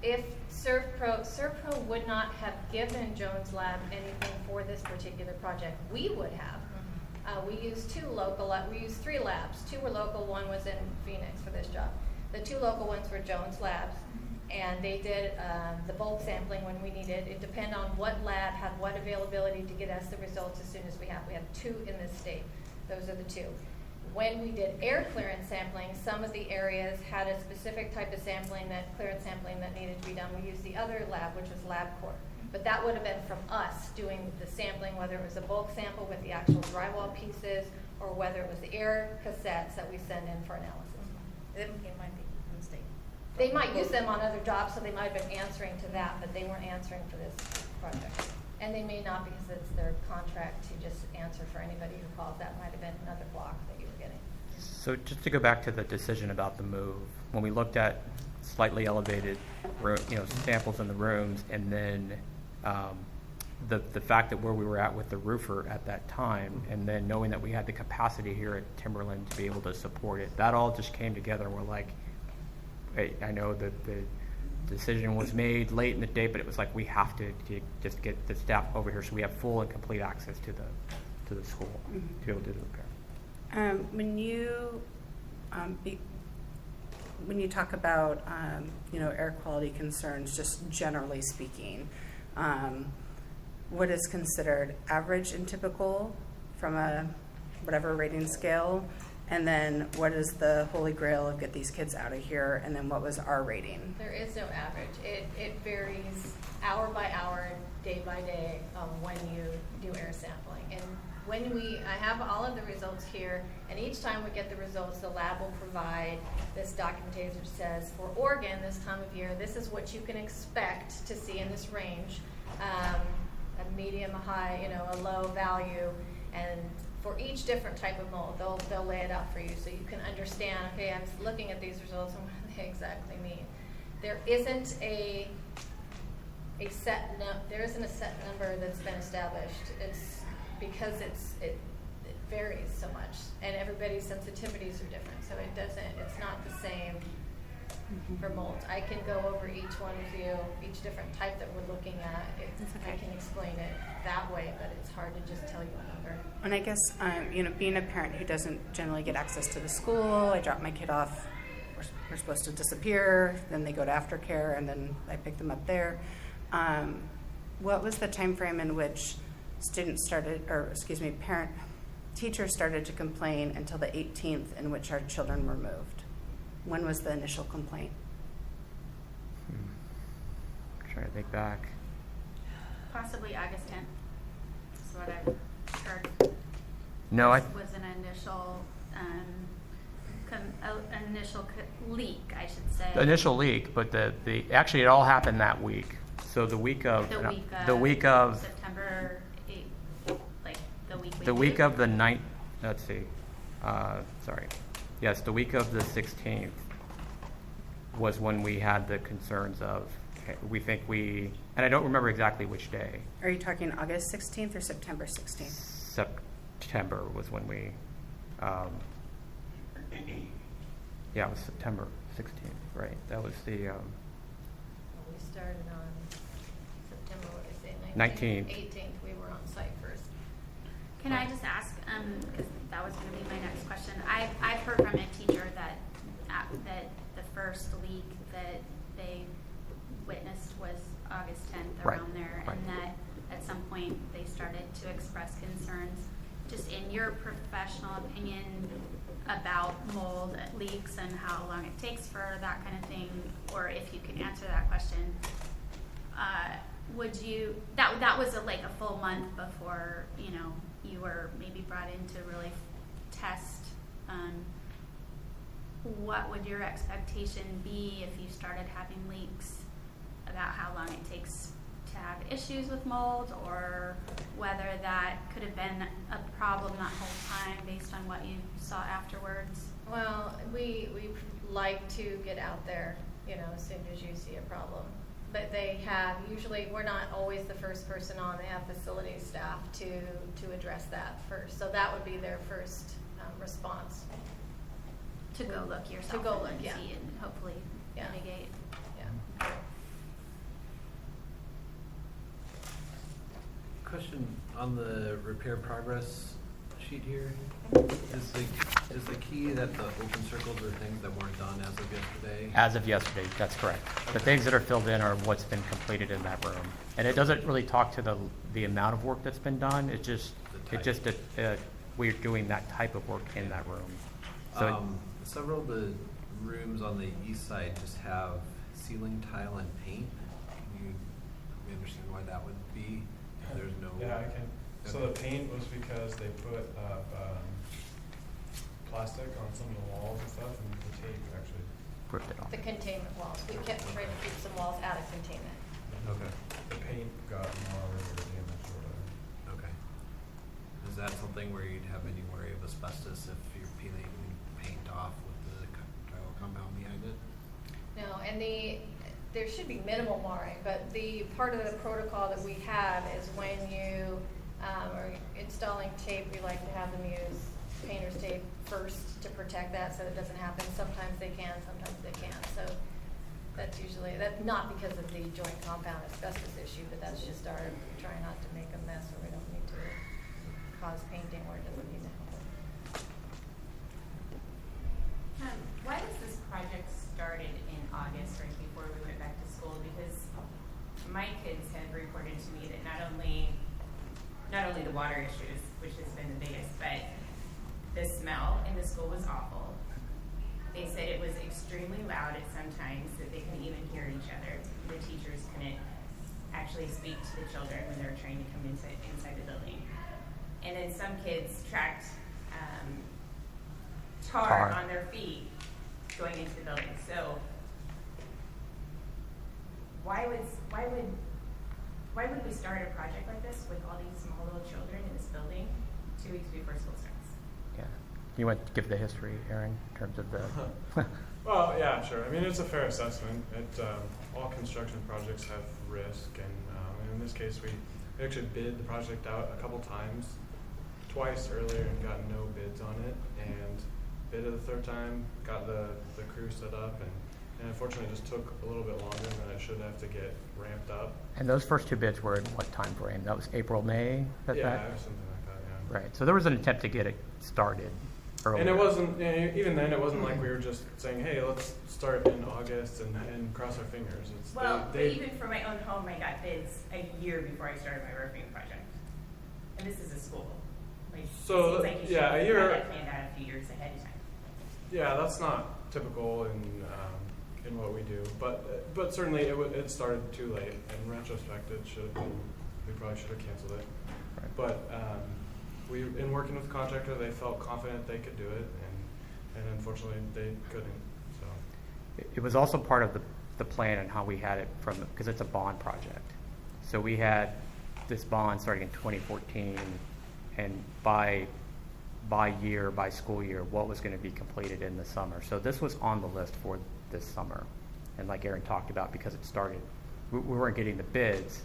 if Servpro would not have given Jones Lab anything for this particular project, we would have. We used three labs. 2 were local, 1 was in Phoenix for this job. The 2 local ones were Jones Labs, and they did the bulk sampling when we needed. It depended on what lab had what availability to get us the results as soon as we have. We have 2 in this state. Those are the 2. When we did air clearance sampling, some of the areas had a specific type of clearance sampling that needed to be done. We used the other lab, which was LabCorp. But that would have been from us doing the sampling, whether it was a bulk sample with the actual drywall pieces, or whether it was the air cassettes that we send in for analysis. It might be a mistake. They might use them on other jobs, so they might have been answering to that, but they weren't answering for this project. And they may not, because it's their contract to just answer for anybody who calls. That might have been another block that you were getting. So just to go back to the decision about the move, when we looked at slightly elevated, samples in the rooms, and then the fact that where we were at with the roofer at that time, and then knowing that we had the capacity here at Timberland to be able to support it, that all just came together. And we're like, hey, I know that the decision was made late in the day, but it was like, we have to just get the staff over here so we have full and complete access to the school to be able to do the repair. When you talk about air quality concerns, just generally speaking, what is considered average and typical from a whatever rating scale, and then what is the holy grail of get these kids out of here, and then what was our rating? There is no average. It varies hour by hour, day by day, when you do air sampling. And I have all of the results here, and each time we get the results, the lab will provide this documentation that says, for Oregon this time of year, this is what you can expect to see in this range, a medium, a high, a low value, and for each different type of mold, they'll lay it out for you so you can understand, okay, I'm looking at these results and what do they exactly mean. There isn't a set number that's been established. It's because it varies so much, and everybody's sensitivities are different, so it's not the same for mold. I can go over each one with you, each different type that we're looking at. I can explain it that way, but it's hard to just tell you a number. And I guess, being a parent who doesn't generally get access to the school, I drop my kid off, we're supposed to disappear, then they go to aftercare, and then I pick them up there. What was the time frame in which teachers started to complain until the 18th in which our children were moved? When was the initial complaint? Trying to think back. Possibly August 10th. That's what I've heard. No, was an initial leak, I should say. The initial leak, but actually it all happened that week. So the week of September 8th, like the week. The week of the 9th. Let's see. Sorry. Yes, the week of the 16th was when we had the concerns of, and I don't remember exactly which day. Are you talking August 16th or September 16th? September was when we, it was September 16th, right? That was the, We started on September, what did I say, 19th. 18th, we were on site first. Can I just ask, because that was going to be my next question. I've heard from a teacher that the first leak that they witnessed was August 10th, around there, and that at some point they started to express concerns. Just in your professional opinion about mold leaks and how long it takes for that kind of thing, or if you can answer that question, would you, that was like a full month before, you were maybe brought in to really test, what would your expectation be if you started having leaks, about how long it takes to have issues with mold, or whether that could have been a problem that whole time based on what you saw afterwards? Well, we like to get out there, as soon as you see a problem. But usually we're not always the first person on. They have facility staff to address that first. So that would be their first response. To go look yourself To go look, and yeah. see and hopefully mitigate. Yeah. Question on the repair progress sheet here. Is the key that the open circles are things that weren't done as of yesterday? As of yesterday, that's correct. The things that are filled in are what's been completed in that room. And it doesn't really talk to the amount of work that's been done, we're doing that type of work in that room. So Several of the rooms on the east side just have ceiling tile and paint. Can you help me understand why that would be? There's no. Yeah, I can. So the paint was because they put plastic on some of the walls and stuff, and the tape actually. ripped it off. The containment walls. We kept trying to keep some walls out of containment. Okay. The paint got marred or damaged or whatever. Okay. Is that something where you'd have any worry of asbestos if you're peeling paint off with the tile compound behind it? No, and there should be minimal marring, but the part of the protocol that we have is when you are installing tape, we like to have them use painter's tape first to protect that so it doesn't happen. Sometimes they can, sometimes they can't. So that's not because of the joint compound asbestos issue, but that's just our trying not to make a mess where we don't need to cause painting where it doesn't need to happen. Why was this project started in August, right before we went back to school? Because my kids have reported to me that not only the water issues, which has been the biggest, but the smell in the school was awful. They said it was extremely loud at some times, that they couldn't even hear each other. The teachers couldn't actually speak to the children when they were trying to come inside the building. And then some kids tracked tar on their feet going into the building. So why would we start a project like this with all these small little children in this building 2 weeks before school starts? Yeah. You want to give the history, Aaron, in terms of the... Well, yeah, sure. I mean, it's a fair assessment. All construction projects have risk, and in this case, we actually bid the project out a couple times, twice earlier, and got no bids on it, and bid it the third time, got the crew set up, and unfortunately, it just took a little bit longer than it should have to get ramped up. And those first two bids were in what time frame? That was April, May? Yeah, something like that, yeah. Right. So there was an attempt to get it started earlier. And it wasn't, even then, it wasn't like we were just saying, hey, let's start in August and cross our fingers. But even for my own home, I got bids a year before I started my roofing project. And this is a school. Like, so, it seems like you should yeah, have that planned out a few years ahead of time. Yeah, that's not typical in what we do, but certainly it started too late. In retrospect, we probably should have canceled it. Right. But in working with the contractor, they felt confident they could do it, and unfortunately they couldn't. So it was also part of the plan and how we had it because it's a bond project. So we had this bond starting in 2014, and by school year, what was going to be completed in the summer. So this was on the list for this summer. And like Aaron talked about, because it started, we weren't getting the bids,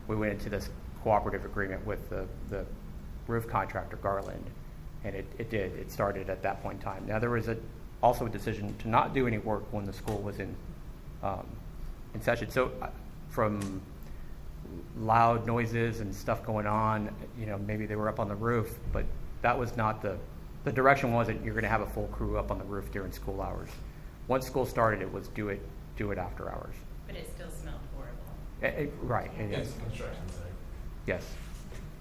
we went into this cooperative agreement with the roof contractor, Garland, and it started at that point in time. Now there was also a decision to not do any work when the school was in session. So from loud noises and stuff going on, maybe they were up on the roof, but that was not the direction wasn't you're going to have a full crew up on the roof during school hours. Once school started, it was do it after hours. But it still smelled horrible. Right. It's a construction site. Yes.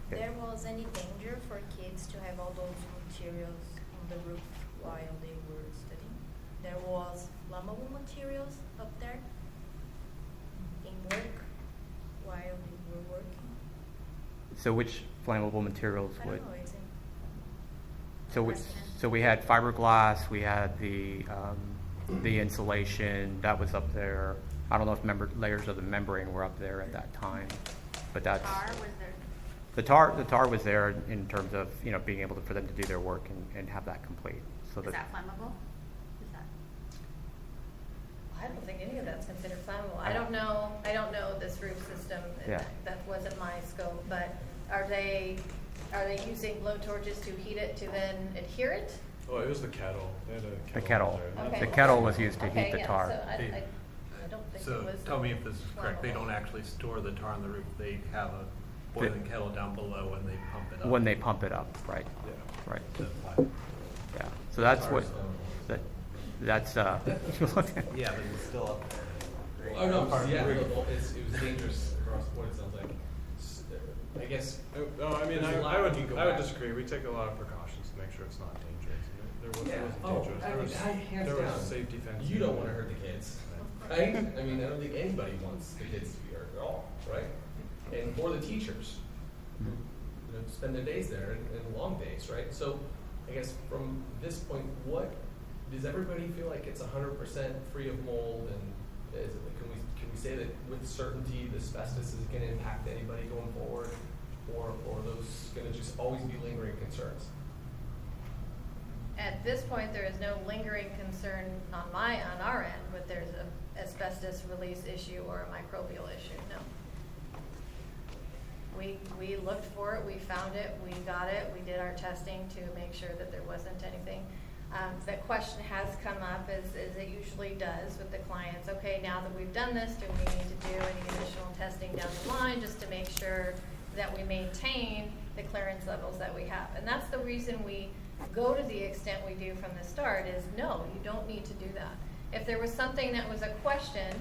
There was any danger for kids to have all those materials on the roof while they were studying? There was flammable materials up there in work while they were working? So which flammable materials I would? don't know, is it? So we had fiberglass, we had the insulation that was up there. I don't know if layers of the membrane were up there at that time, but that's Tar was there. the tar was there in terms of being able for them to do their work and have that complete. So Is that flammable? Is that? I don't think any of that's considered flammable. I don't know this roof system. Yeah. That wasn't my scope, but are they using blow torches to heat it to then adhere it? well, it was the kettle. They had a The kettle. kettle. there. Okay. The kettle was used to heat the yeah, tar. So I don't think So it was tell me if this is correct. They flammable. don't actually store the tar on the roof. They have a boiling kettle down below when they pump it up. when they pump it up, right, Yeah. right. The pipe. Yeah, so that's what, that's, Yeah, but it's still up there. Oh, no, yeah, it was dangerous across the board, it sounds like. I guess, No, I mean, There's a lot I when you would, go I would back. disagree. We take a lot of precautions to make sure it's not dangerous. There wasn't Oh, dangerous. I mean, hands There down. was safety fencing. You don't wanna hurt the kids, right? I mean, I don't think anybody wants the kids to be hurt at all, right? And, or the teachers, who, you know, spend their days there and long days, right? So, I guess from this point, does everybody feel like it's 100% free of mold, and can we say that with certainty the asbestos is gonna impact anybody going forward? Or are those gonna just always be lingering concerns? At this point, there is no lingering concern on our end, but there's a asbestos release issue or a microbial issue, no. We looked for it, we found it, we got it, we did our testing to make sure that there wasn't anything. The question has come up, as it usually does with the clients, okay, now that we've done this, do we need to do any additional testing down the line just to make sure that we maintain the clearance levels that we have? And that's the reason we go to the extent we do from the start is, no, you don't need to do that. If there was something that was a question,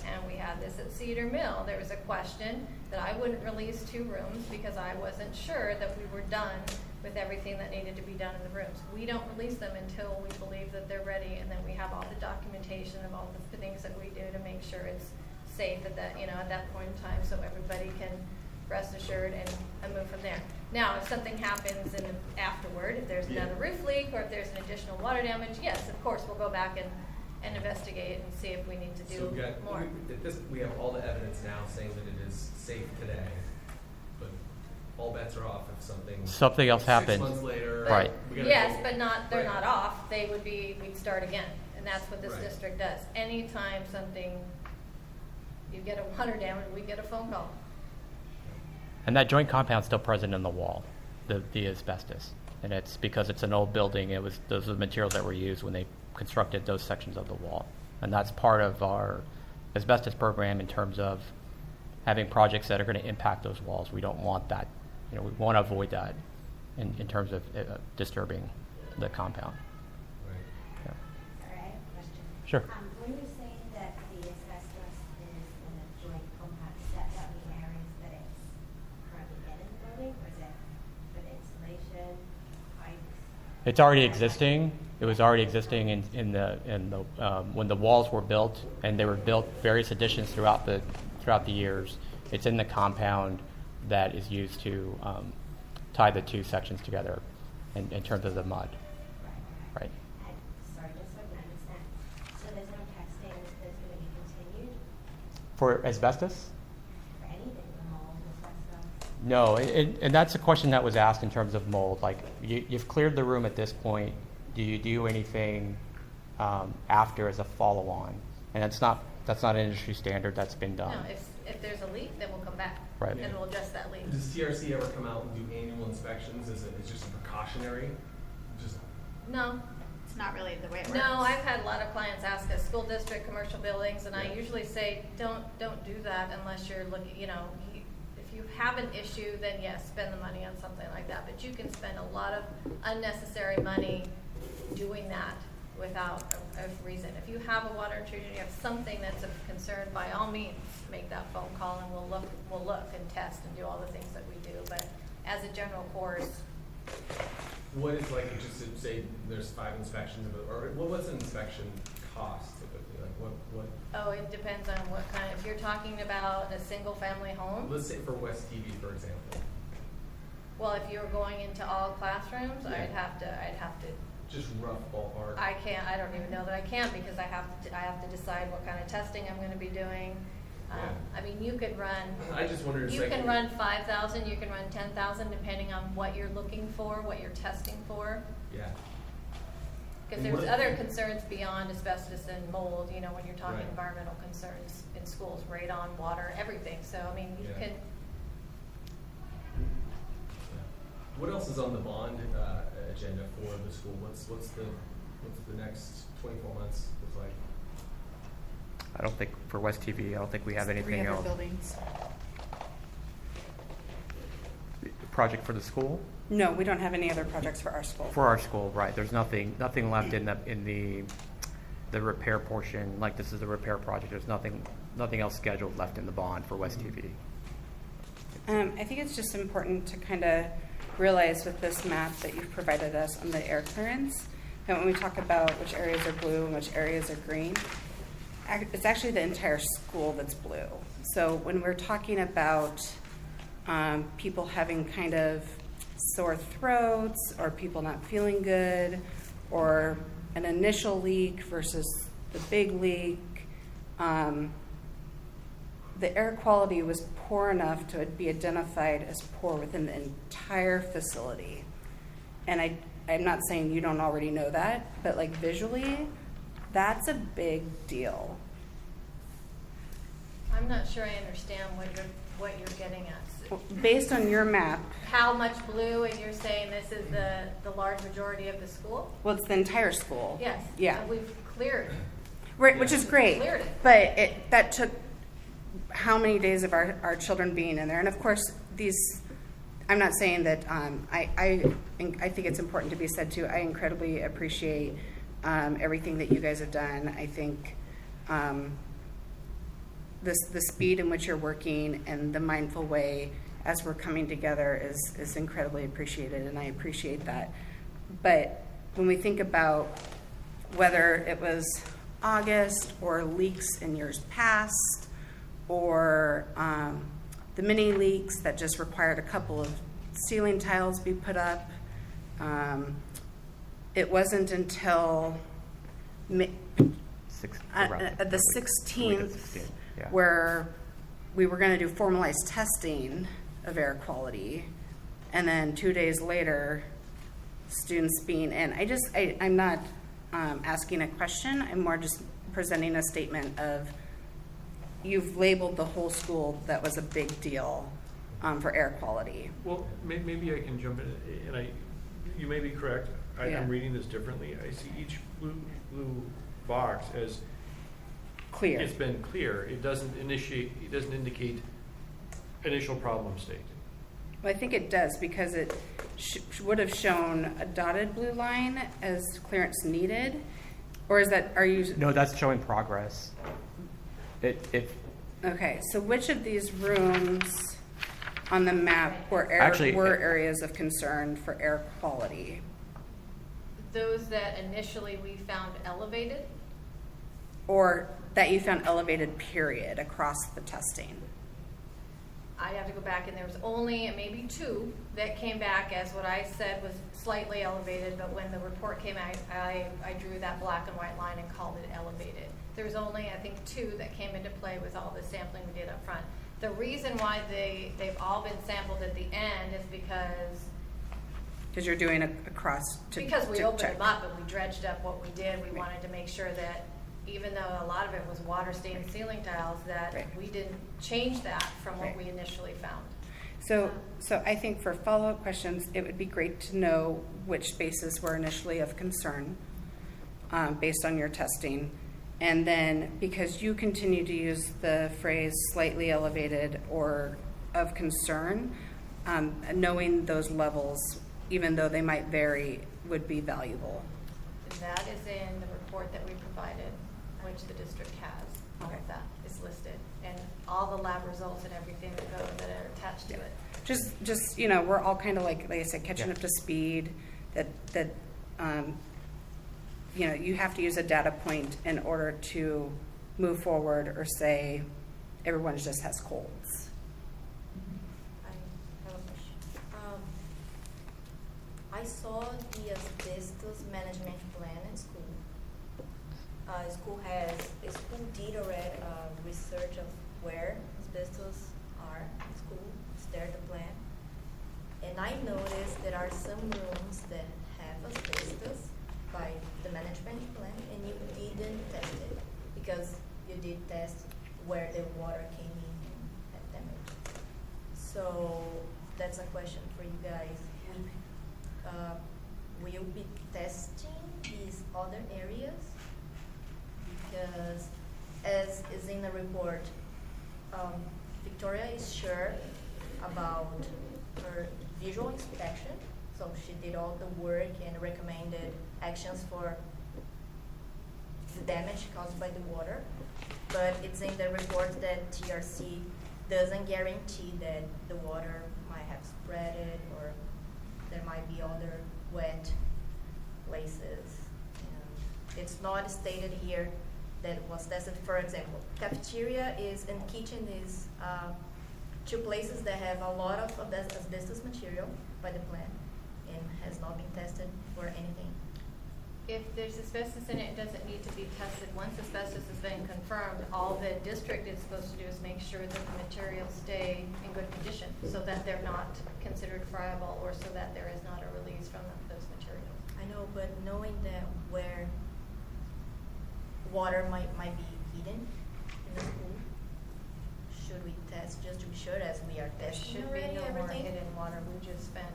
and we had this at Cedar Mill, there was a question that I wouldn't release 2 rooms because I wasn't sure that we were done with everything that needed to be done in the rooms. We don't release them until we believe that they're ready, and then we have all the documentation of all the things that we do to make sure it's safe at that, at that point in time, so everybody can rest assured and move from there. Now, if something happens afterward, if there's another roof leak or if there's an additional water damage, yes, of course, we'll go back and investigate and see if we need to do So more. we have all the evidence now saying that it is safe today, but all bets are off if Something else happens. 6 months later. But- Right. we gotta Yes, go- but they're Right. not off. We'd start again. And that's what this Right. district does. Anytime you get a water damage, we get a phone call. And that joint compound's still present in the wall, the asbestos. And it's because it's an old building, those are the materials that were used when they constructed those sections of the wall. And that's part of our asbestos program in terms of having projects that are going to impact those walls. We don't want that. We want to avoid that in terms of disturbing the compound. Right. Yeah. Sorry, I have a question. Sure. When you're saying that the asbestos is in the joint compound, is that the areas that it's currently in the building, or is it for the insulation, pipes? It's already existing. It was already existing in the when the walls were built, and they were built various additions throughout the years. It's in the compound that is used to tie the 2 sections together in terms of the mud. Right. And, sorry, just so I can understand. So there's no testing that's going to be continued For asbestos? for anything, the mold, asbestos? No, and that's a question that was asked in terms of mold. Like, you've cleared the room at this point. Do you do anything after as a follow-on? And that's not an industry standard that's been done. No, if there's a leak, then we'll come back. Right. And we'll adjust that leak. Does TRC ever come out and do annual inspections? Is it just a precautionary? Just No. It's not really the way it works. No, I've had a lot of clients ask us, school district, commercial buildings, and I Yeah. usually say, don't do that unless you're looking, if you have an issue, then yes, spend the money on something like that. But you can spend a lot of unnecessary money doing that without a reason. If you have a water intrusion, you have something that's of concern, by all means, make that phone call and we'll look and test and do all the things that we do. But as a general course, what is just to say there's 5 inspections of it, or what's an inspection cost typically? Like what? oh, it depends on what kind. If you're talking about a single family home, Let's say for West TV, for example. well, if you were going into all classrooms, Yeah. I'd have to. Just rough ballpark. I can't. I don't even know that I can because I have to decide what kind of testing I'm going to be doing. Yeah. I mean, you could run. I just wondered. You can run 5,000. You can run 10,000, depending on what you're looking for, what you're testing for. Yeah. Because And there's what- other concerns beyond asbestos and mold. When you're talking Right. environmental concerns in schools, radon, water, everything. So I mean, you Yeah. can. What else is on the bond agenda for the school? What's the next 24 months look like? I don't think for West TV, I don't think we have anything 3 other else. buildings. project for the school? No, we don't have any other projects for our school. For our school, right. There's nothing left in the repair portion, like this is a repair project. There's nothing else scheduled left in the bond for West TV. I think it's just important to kind of realize with this map that you've provided us on the air clearance, that when we talk about which areas are blue and which areas are green, it's actually the entire school that's blue. So when we're talking about people having kind of sore throats or people not feeling good or an initial leak versus the big leak, the air quality was poor enough to be identified as poor within the entire facility. And I'm not saying you don't already know that, but like visually, that's a big deal. I'm not sure I understand what you're getting at. Based on your map, How much blue, and you're saying this is the large majority of the school? well, it's the entire school. Yes. Yeah. And we've cleared. Right, which is great. Cleared it. But that took how many days of our children being in there? And of course, I'm not saying that, I think it's important to be said too, I incredibly appreciate everything that you guys have done. I think the speed in which you're working and the mindful way as we're coming together is incredibly appreciated, and I appreciate that. But when we think about whether it was August or leaks in years past, or the mini leaks that just required a couple of ceiling tiles be put up, it wasn't until the 16th Yeah. where we were going to do formalized testing of air quality, and then 2 days later, students being in. I'm not asking a question. I'm more just presenting a statement of you've labeled the whole school that was a big deal for air quality. Well, maybe I can jump in, and you may be correct. Yeah. I'm reading this differently. I see each blue box as Clear. it's been clear. It doesn't indicate initial problem state. Well, I think it does, because it would have shown a dotted blue line as clearance needed, or are you? No, that's showing progress. Okay, so which of these rooms on the map were areas of concern for air quality? Those that initially we found elevated. Or that you found elevated, period, across the testing? I'd have to go back, and there was only maybe 2 that came back as what I said was slightly elevated, but when the report came out, I drew that black and white line and called it elevated. There was only, I think, 2 that came into play with all the sampling we did up front. The reason why they've all been sampled at the end is because you're doing across because we to opened check. them up and we dredged up what we did. We wanted to make sure that even though a lot of it was water stained ceiling tiles, that we didn't change that from what we initially found. So I think for follow-up questions, it would be great to know which spaces were initially of concern based on your testing. And then, because you continue to use the phrase slightly elevated or of concern, knowing those levels, even though they might vary, would be valuable. And that is in the report that we provided, which the district has. All of that is listed, and all the lab results and everything that are attached to it. Just we're all kind of like I said, catching up to speed. That you have to use a data point in order to move forward, or say everyone just has colds. I have a question. I saw the asbestos management plan in school. School did already research of where asbestos are in school. It's there, the plan. And I noticed there are some rooms that have asbestos by the management plan, and you didn't test it because you did test where the water came in and had damage. So that's a question for you guys. Will you be testing these other areas? Because as is in the report, Victoria is sure about her visual inspection. So she did all the work and recommended actions for the damage caused by the water. But it's in the report that TRC doesn't guarantee that the water might have spreaded or there might be other wet places. And it's not stated here that was tested. For example, cafeteria and kitchen is two places that have a lot of asbestos material by the plant and has not been tested for anything. If there's asbestos in it, it doesn't need to be tested. Once asbestos has been confirmed, all the district is supposed to do is make sure that the materials stay in good condition so that they're not considered friable or so that there is not a release from those materials. I know, but knowing that where water might be hidden in the school, should we test just to be sure as we are testing Should be already no more everything? hidden water. We just spent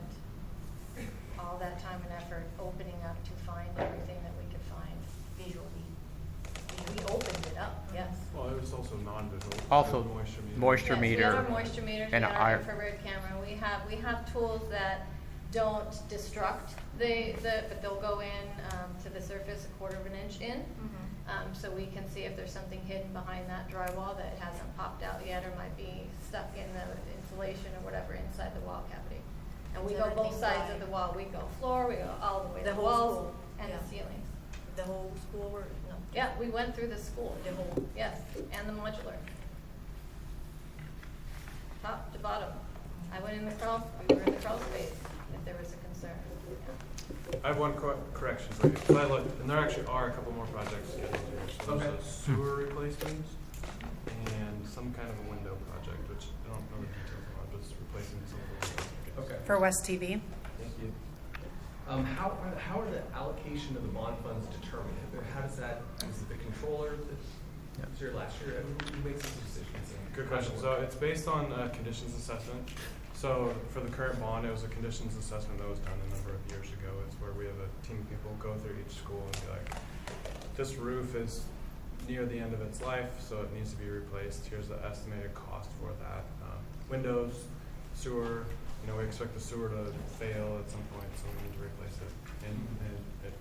all that time and effort opening up to find everything that we could find visually. We opened it up, yes. Well, it was also non-visual. Also, moisture meter. moisture Yes, we meter. have our moisture meters, we and have our our- infrared camera. We have tools that don't destruct but they'll go in to the surface 1/4 of an inch in. So we can see if there's something hidden behind that drywall that hasn't popped out yet or might be stuck in the insulation or whatever inside the wall cavity. And we Is go both everything sides dry? of the wall. We go floor, we go all the way to The the whole walls school? and Yeah. the ceilings. The whole school or no? Yeah, we went through the school. The whole. Yes, and the modular. Top to bottom. I went in the crawl, we were in the crawl space if there was a concern. Yeah. I have one correction for you. So I looked, and there actually are a couple more projects scheduled here. So there's a sewer replacement and some kind of a window project, which I don't know the details of, but it's replacing some of the windows. I guess. Okay. For West TV? Thank you. How are the allocation of the bond funds determined? How does that, is it the controller that was here last year? Who makes these decisions? And Good how does question. it So work? it's based on a conditions assessment. So for the current bond, it was a conditions assessment that was done a number of years ago. It's where we have a team of people go through each school and be like, this roof is near the end of its life, so it needs to be replaced. Here's the estimated cost for that. Windows, sewer, we expect the sewer to fail at some point, so we need to replace it. And it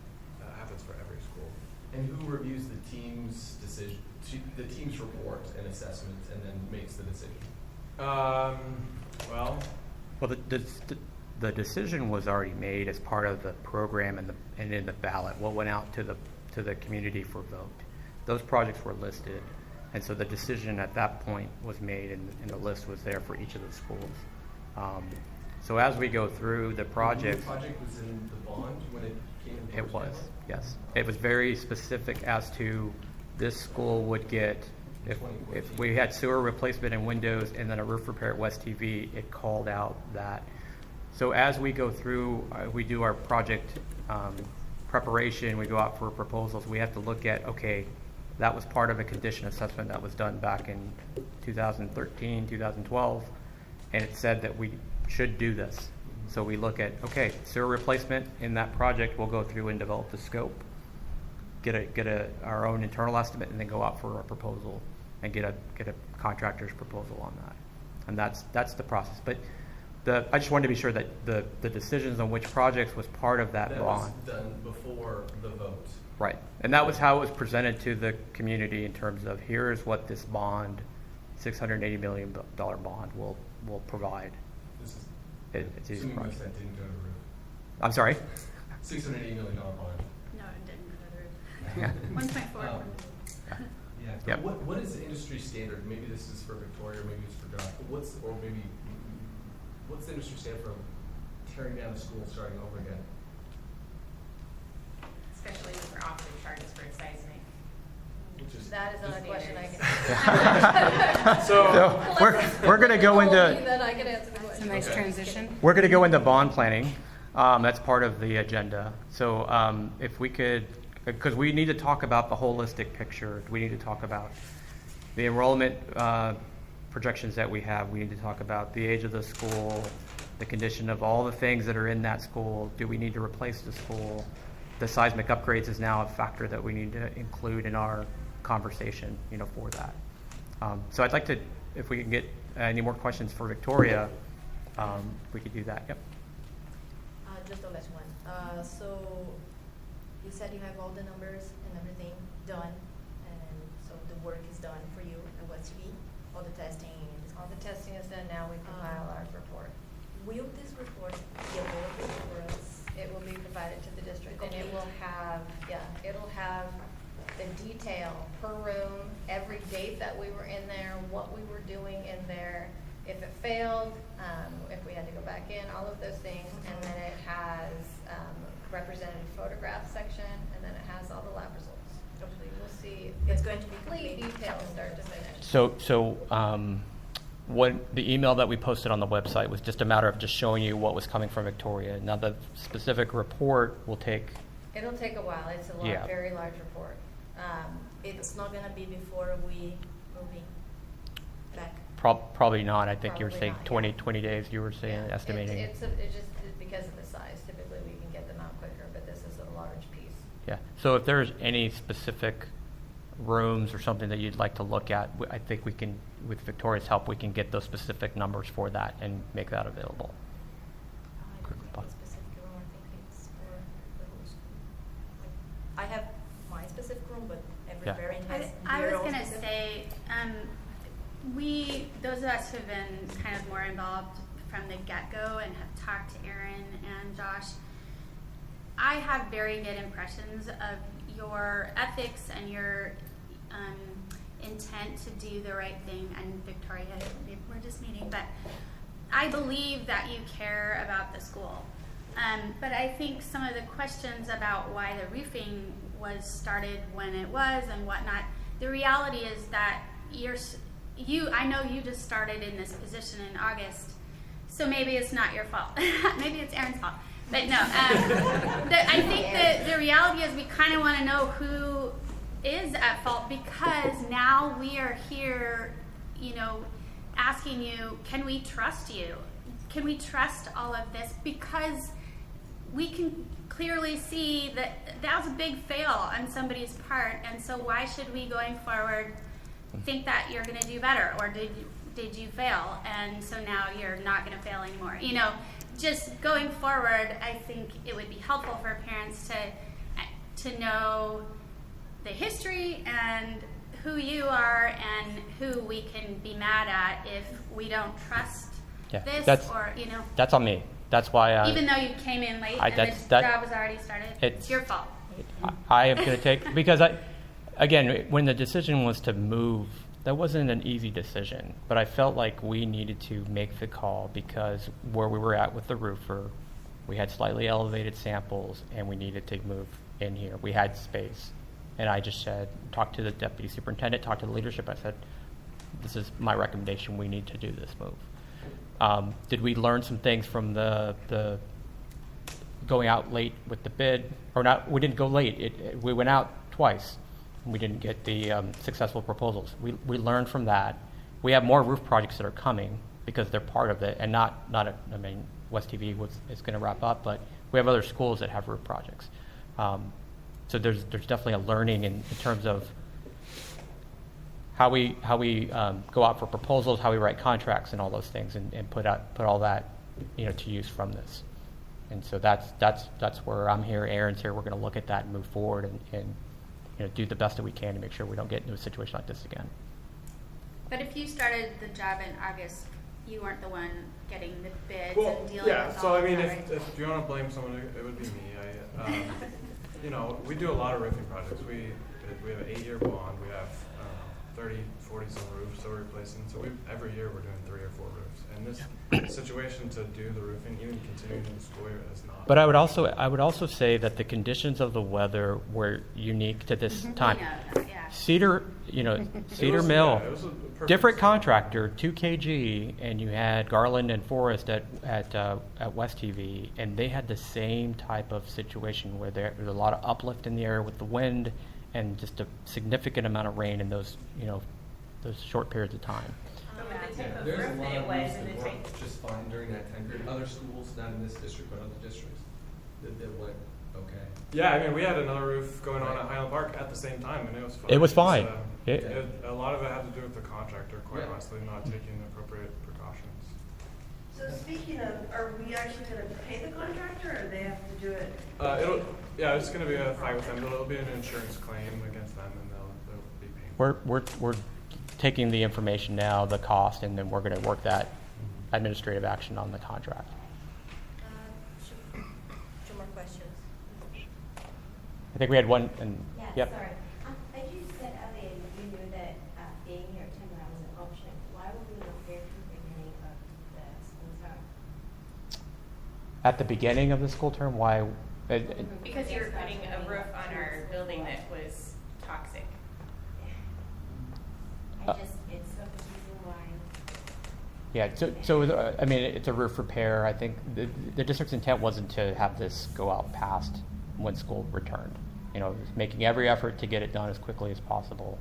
happens for every school. And who reviews the team's decision, the team's report and assessment, and then makes the decision? Well, the decision was already made as part of the program and in the ballot. What went out to the community for vote. Those projects were listed, and so the decision at that point was made, and the list was there for each of the schools. So as we go through the projects, The project was in the bond when it came in? it was, yes. It was very specific as to this school would get, if we had sewer replacement and windows and then a roof repair at West TV, it called out that. So as we go through, we do our project preparation, we go out for proposals, we have to look at, okay, that was part of a condition assessment that was done back in 2013, 2012, and it said that we should do this. So we look at, okay, sewer replacement in that project, we'll go through and develop the scope, get our own internal estimate, and then go out for a proposal and get a contractor's proposal on that. And that's the process. But I just wanted to be sure that the decisions on which projects was part of that bond. That was done before the vote. Right. And that was how it was presented to the community in terms of here's what this bond, $680 million bond will provide. This is It's these assuming projects. that didn't go to roof. I'm sorry? $680 million bond. No, it didn't go to the roof. 1.4. Yeah. Yep. What is the industry standard? Maybe this is for Victoria, maybe it's for Josh. But what's the industry standard for tearing down a school, starting over again? Especially if we're off the charts for seismic. Which is That is not a question I can answer. So we're going to go into That I can answer the It's a question. nice Okay. transition. we're going to go into bond planning. That's part of the agenda. So if we could, because we need to talk about the holistic picture. We need to talk about the enrollment projections that we have. We need to talk about the age of the school, the condition of all the things that are in that school. Do we need to replace the school? The seismic upgrades is now a factor that we need to include in our conversation, for that. So I'd like to, if we can get any more questions for Victoria, we could do that. Yep. just the last one. So you said you have all the numbers and everything done, and so the work is done for you at West TV, all the testing. All the testing is done now, we compile our report. Will this report be available for us? It will be provided to the district, and it Okay. will have, it'll have the detail per room, every date that we were in there, what we were doing in there, if it failed, if we had to go back in, all of those things. And then it has representative photograph section, and then it has all the lab results. So you will see It's going to be complete complete. detail start to finish. So what the email that we posted on the website was just a matter of just showing you what was coming from Victoria. Now the specific report will take. It'll take a while. It's a Yeah. very large report. It's not gonna be before we moving back. Probably not. I think you were Probably saying not, 20 days. You were saying Yeah. estimating. It's just because of the size. Typically, we can get them out quicker, but this is a large piece. Yeah. So if there's any specific rooms or something that you'd like to look at, I think we can, with Victoria's help, we can get those specific numbers for that and make that available. I don't think it's specific room. I think it's for the whole school. Like, I have my specific room, but every Yeah. parent has I their was own gonna specific. say, those of us who've been kind of more involved from the get-go and have talked to Aaron and Josh, I have very good impressions of your ethics and your intent to do the right thing. And Victoria, we're just meeting, but I believe that you care about the school. But I think some of the questions about why the roofing was started when it was and whatnot, the reality is that I know you just started in this position in August, so maybe it's not your fault. Maybe it's Aaron's fault. But no, I think the reality is we kind of want to know who is at fault, because now we are here, asking you, can we trust you? Can we trust all of this? Because we can clearly see that was a big fail on somebody's part, and so why should we going forward think that you're going to do better, or did you fail and so now you're not going to fail anymore? Just going forward, I think it would be helpful for parents to know the history and who you are and who we can be mad at if we don't trust this, or That's on me. That's why even though you came in late and the job was already started, it's your fault. I am going to take, because again, when the decision was to move, that wasn't an easy decision, but I felt like we needed to make the call because where we were at with the roofer, we had slightly elevated samples and we needed to move in here. We had space. And I just said, talked to the deputy superintendent, talked to the leadership. I said, this is my recommendation. We need to do this move. Did we learn some things from the going out late with the bid? Or not? We didn't go late. We went out twice. We didn't get the successful proposals. We learned from that. We have more roof projects that are coming because they're part of it, and West TV is going to wrap up, but we have other schools that have roof projects. So there's definitely a learning in terms of how we go out for proposals, how we write contracts, and all those things, and put all that to use from this. And so that's where I'm here. Aaron's here. We're going to look at that and move forward and do the best that we can to make sure we don't get into a situation like this again. But if you started the job in August, you weren't the one getting the bids Well, and dealing yeah. with So all I of mean, that, right? if you want to blame someone, it would be me. We do a lot of roofing projects. We have an 8-year bond. We have 30, 40 some roofs that we're replacing. So every year we're doing 3 or 4 roofs. And this situation to do the roofing, even continuing in the school year, is not. But I would also say that the conditions of the weather were unique to this time. Yeah. Cedar Mill, it was a perfect different storm. contractor, 2 kg, and you had Garland and Forrest at West TV, and they had the same type of situation where there was a lot of uplift in the air with the wind, and just a significant amount of rain in those short periods of time. But the type of There's a roof lot that it of was roofs and that the type. worked just fine during that time period. Other schools, not in this district, but other districts, that went okay. Yeah, I mean, we had another roof going on at Highland Park at the same time, and it was fine. It was fine. A lot of it had to do with the contractor, quite honestly, not taking appropriate precautions. So speaking of, are we actually gonna pay the contractor, or they have to do it? It's gonna be a fight with them, but it'll be an insurance claim against them, and they'll be paying. We're taking the information now, the cost, and then we're going to work that administrative action on the contract. Two more questions. I think we had one, and Yeah, yep. sorry. Like you said earlier, you knew that being here at 10 was an option. Why were we not there from the beginning of the school term? At the beginning of the school term, why? Because you were putting a roof on our building that was toxic. It's so confusing why. Yeah, I mean, it's a roof repair. I think the district's intent wasn't to have this go out past when school returned. Making every effort to get it done as quickly as possible,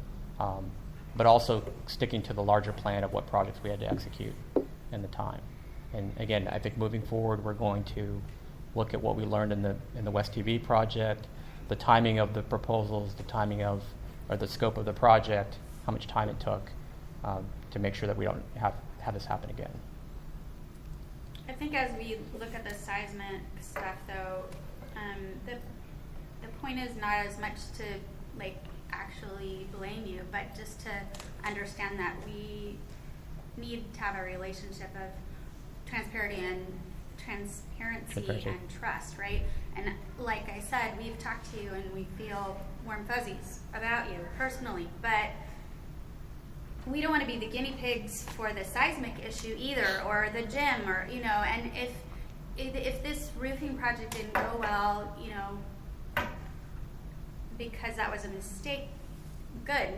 but also sticking to the larger plan of what projects we had to execute in the time. And again, I think moving forward, we're going to look at what we learned in the West TV project, the timing of the proposals, the scope of the project, how much time it took, to make sure that we don't have this happen again. I think as we look at the seismic stuff, though, the point is not as much to actually blame you, but just to understand that we need to have a relationship of transparency and trust, right? And like I said, we've talked to you and we feel warm fuzzies about you personally, but we don't want to be the guinea pigs for the seismic issue either, or the gym, or and if this roofing project didn't go well, because that was a mistake, good.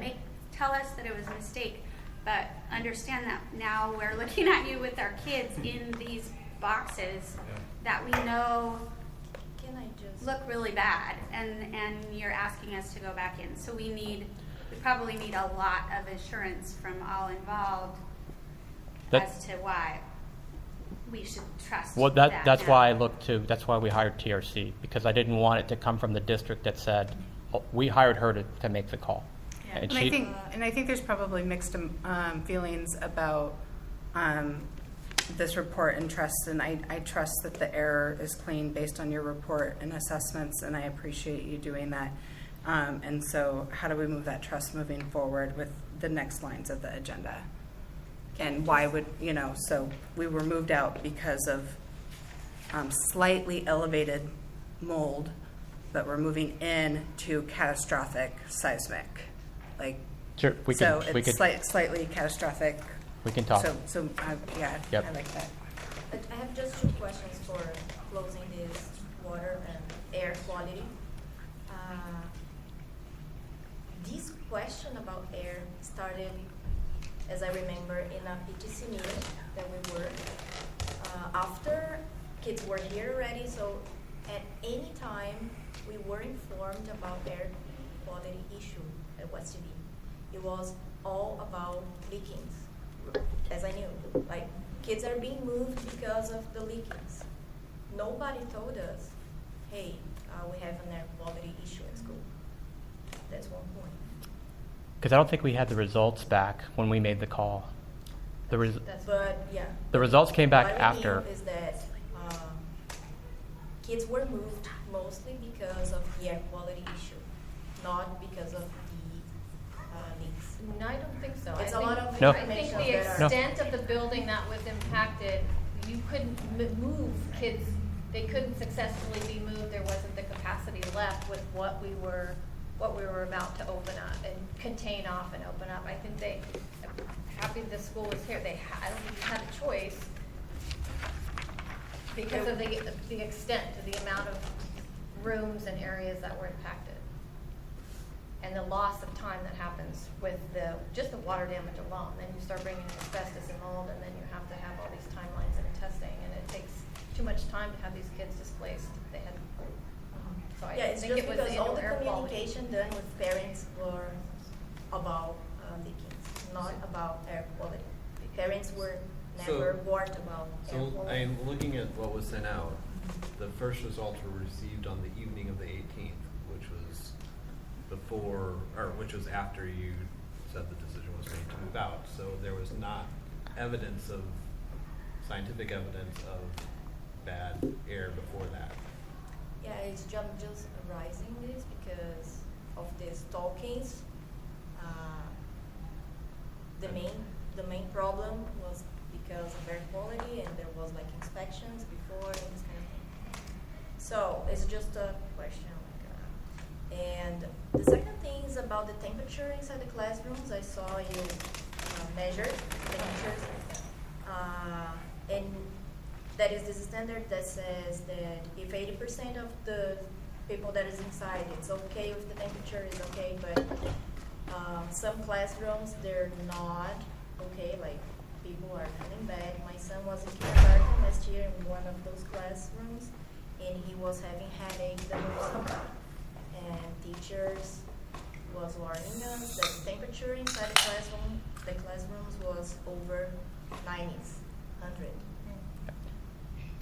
Tell us that it was a mistake, but understand that now we're looking at you with our kids in these boxes that we know look really bad, and you're asking us to go back in. So we probably need a lot of assurance from all involved as to why we should trust. Well, that's now. why that's why we hired TRC, because I didn't want it to come from the district that said, we hired her to make the call. Yeah. And I think there's probably mixed feelings about this report and trust, and I trust that the error is clean based on your report and assessments, and I appreciate you doing that. And so how do we move that trust moving forward with the next lines of the agenda? And why would, so we were moved out because of slightly elevated mold, but we're moving in to catastrophic seismic. Sure, slightly catastrophic. We can talk. So Yep. I like that. I have just two questions for closing this water and air quality. This question about air started, as I remember, in a PTC meeting that we were. After kids were here already, so at any time we were informed about air quality issue at West TV. It was all about leakings, as I knew. Kids are being moved because of the leakings. Nobody told us, hey, we have an air quality issue in school. That's one point. Because I don't think we had the results back when we made the call. The results came back what after. What I knew is that kids were moved mostly because of the air quality issue, not because of the leaks. No, I don't think so. It's I a lot think- of No. I think the extent of the building that was impacted, you couldn't move kids. They couldn't successfully be moved. There wasn't the capacity left with what we were about to open up and contain off and open up. I think happy the school was here. I don't think they had a choice because of the extent, the amount of rooms and areas that were impacted. And the loss of time that happens with just the water damage alone. Then you start bringing in asbestos and mold, and then you have to have all these timelines and testing, and it takes too much time to have these kids displaced. They had, so I It's think just it was because the all the indoor air quality. communication done with parents were about leakings, not about air quality. Parents were never warned about air So quality. I'm looking at what was sent out. The first results were received on the evening of the 18th, which was which was after you said the decision was made to move out. So there was not evidence of scientific evidence of bad air before that? Yeah, it's just arising this because of these talkings. The main problem was because of air quality, and there was like inspections before and this kind of thing. So it's just a question. And the second thing is about the temperature inside the classrooms. I saw you measure temperatures, and that is this standard that says that if 80% of the people that is inside, it's okay if the temperature is okay, but some classrooms, they're not okay, like people are coming back. My son was in kindergarten last year in one of those classrooms, and he was having headaches the whole summer. And teachers was warning us that the temperature inside the classrooms was over 90s,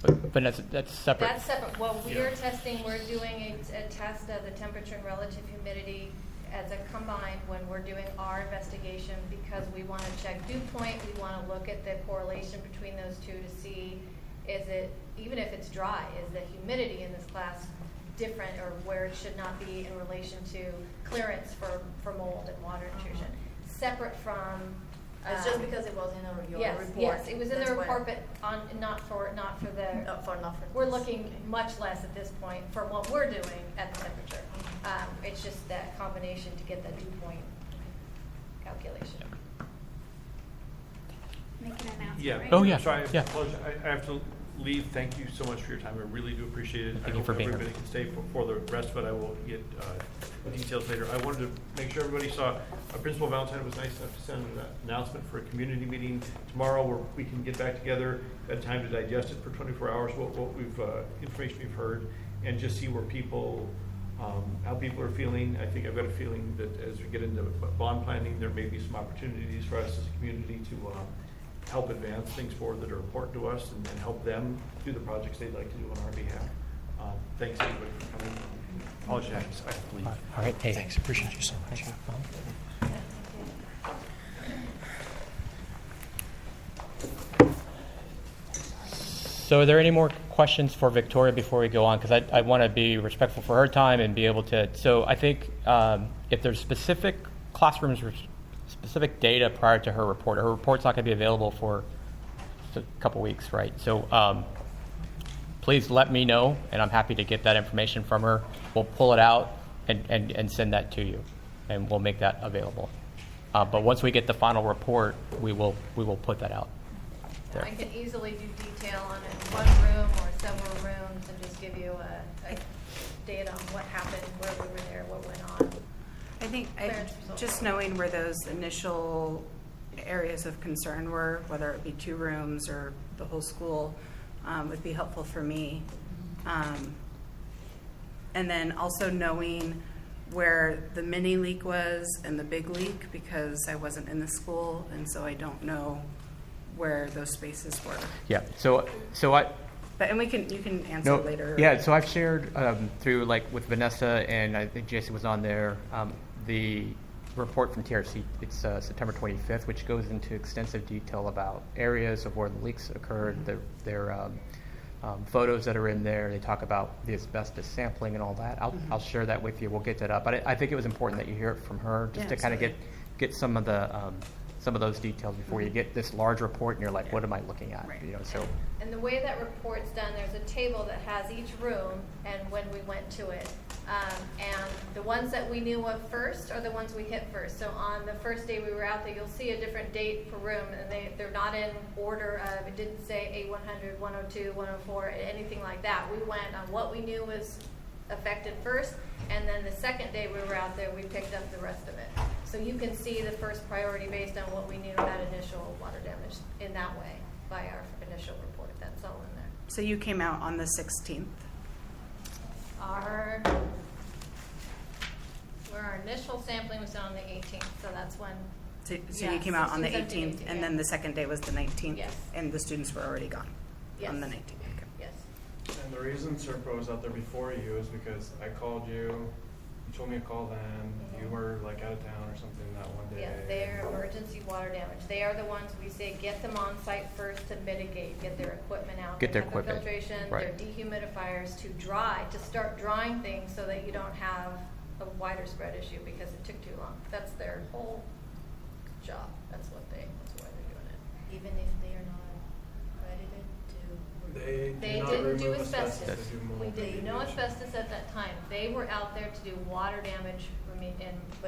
100. But that's separate. That's separate. What we are testing, we're doing a test of the temperature and relative humidity as a combined when we're doing our investigation, because we want to check dew point. We want to look at the correlation between those two to see, is it, even if it's dry, is the humidity in this class different, or where it should not be in relation to clearance for mold and water intrusion. Separate from It's just because it was in your yes, report. yes, it was in That's the why- report, but not for the. Not for We're this. looking much less at this point for what we're doing at the temperature. It's just that combination to get the dew point calculation. Make an announcement, Yeah. right? Oh, yeah. Sorry, Yeah. I have to leave. Thank you so much for your time. I really do appreciate it. Thank you for being here. I hope everybody can stay for the rest of it. I will get details later. I wanted to make sure everybody saw Principal Valentine was nice enough to send an announcement for a community meeting tomorrow where we can get back together, had time to digest it for 24 hours, what we've, information we've heard, and just see where people, how people are feeling. I think I've got a feeling that as we get into bond planning, there may be some opportunities for us as a community to help advance things forward that are important to us and help them do the projects they'd like to do on our behalf. Thanks everybody for coming. Apologize, I have to leave. All right. Hey, thanks. Appreciate you so much. So are there any more questions for Victoria before we go on? Because I want to be respectful for her time and be able to. So I think if there's specific classrooms or specific data prior to her report's not going to be available for a couple weeks, right? So please let me know, and I'm happy to get that information from her. We'll pull it out and send that to you, and we'll make that available. But once we get the final report, we will put that out there. I can easily do detail on it, one room or several rooms, and just give you a data on what happened, where we were there, what went on. I think Clearance results. just knowing where those initial areas of concern were, whether it be 2 rooms or the whole school, would be helpful for me. And then also knowing where the mini leak was and the big leak, because I wasn't in the school, and so I don't know where those spaces were. Yeah. So I. But and you can answer later. Yeah, so I've shared through, like, with Vanessa, and I think Jason was on there, the report from TRC. It's September 25th, which goes into extensive detail about areas of where the leaks occurred, their photos that are in there. They talk about the asbestos sampling and all that. I'll share that with you. We'll get that up. But I think it was important that you hear it from her, just to kind of get some of those details before you get this large report and you're like, what am I looking at? Right. You know, so. And the way that report's done, there's a table that has each room and when we went to it. And the ones that we knew of first are the ones we hit first. So on the first day we were out there, you'll see a different date per room, and they're not in order of, it didn't say A100, 102, 104, anything like that. We went on what we knew was affected first, and then the second day we were out there, we picked up the rest of it. So you can see the first priority based on what we knew that initial water damage in that way by our initial report. That's all in there. So you came out on the 16th. Our initial sampling was done on the 18th, so that's when. So Yeah, you came out on the 16th, 18th, 18th, and yeah. then the second day was the 19th? Yes. And the students were already gone on the Yes. 19th? Okay. Yes. And the reason Servpro was out there before you is because I called you told me to call them. You were like out of town or something that one day. Yeah, they're emergency water damage. They are the ones we say get them on site first to mitigate, get their equipment out. Get their HEPA equipment, filtration, right. their dehumidifiers to start drying things so that you don't have a wider spread issue because it took too long. That's their whole job. That's why they're doing it. Even if they are not accredited to. They not didn't do remove asbestos. they do mold We did no remediation. asbestos at that time. They were out there to do water damage But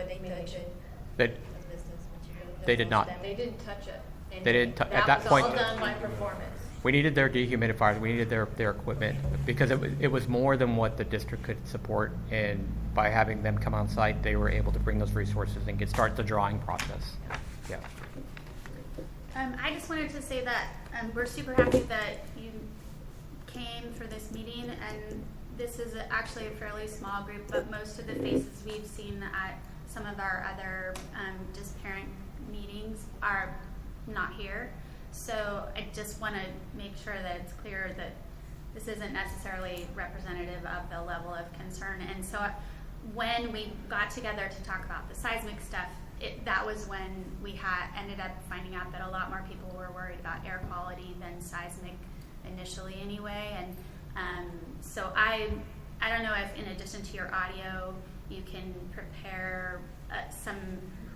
they touch remediation. it. They, Asbestos material. They did not. They didn't touch it. And They didn't tou- at that was point- all done by performance. we needed their dehumidifiers, we needed their equipment, because it was more than what the district could support, and by having them come on site, they were able to bring those resources and start the drawing process. Yeah. I just wanted to say that we're super happy that you came for this meeting, and this is actually a fairly small group, but most of the faces we've seen at some of our other just parent meetings are not here. So I just want to make sure that it's clear that this isn't necessarily representative of the level of concern. And so when we got together to talk about the seismic stuff, that was when we ended up finding out that a lot more people were worried about air quality than seismic initially anyway. And so I don't know if in addition to your audio, you can prepare some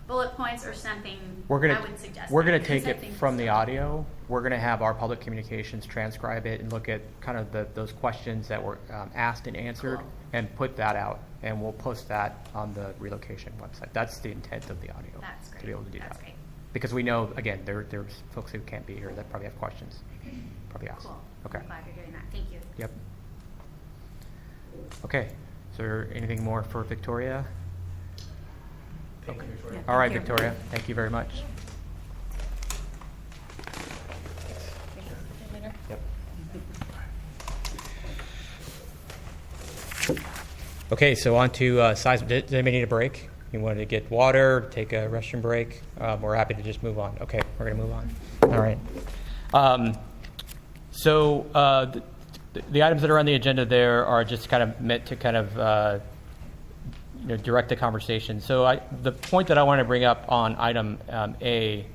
bullet points or something. I would suggest we're gonna that, take because I it think from the so. audio. We're gonna have our public communications transcribe it and look at kind of those questions that were asked and answered, Cool. and put that out, and we'll post that on the relocation website. That's the intent of the audio. That's great. To be able to do That's that. great. Because we know, again, there's folks who can't be here that probably have questions. Probably ask. Cool. Okay. I'm glad you're doing that. Thank you. Yep. Okay. Is there anything more for Victoria? Thank you, Victoria. All right, Thank you. Victoria. Thank you very much. Yep. Okay, so on to seismic. Does anybody need a break? You wanted to get water, take a restroom break? We're happy to just move on. Okay, we're going to move on. All right. The items that are on the agenda there are just kind of meant to kind of direct the conversation. So the point that I want to bring up on item A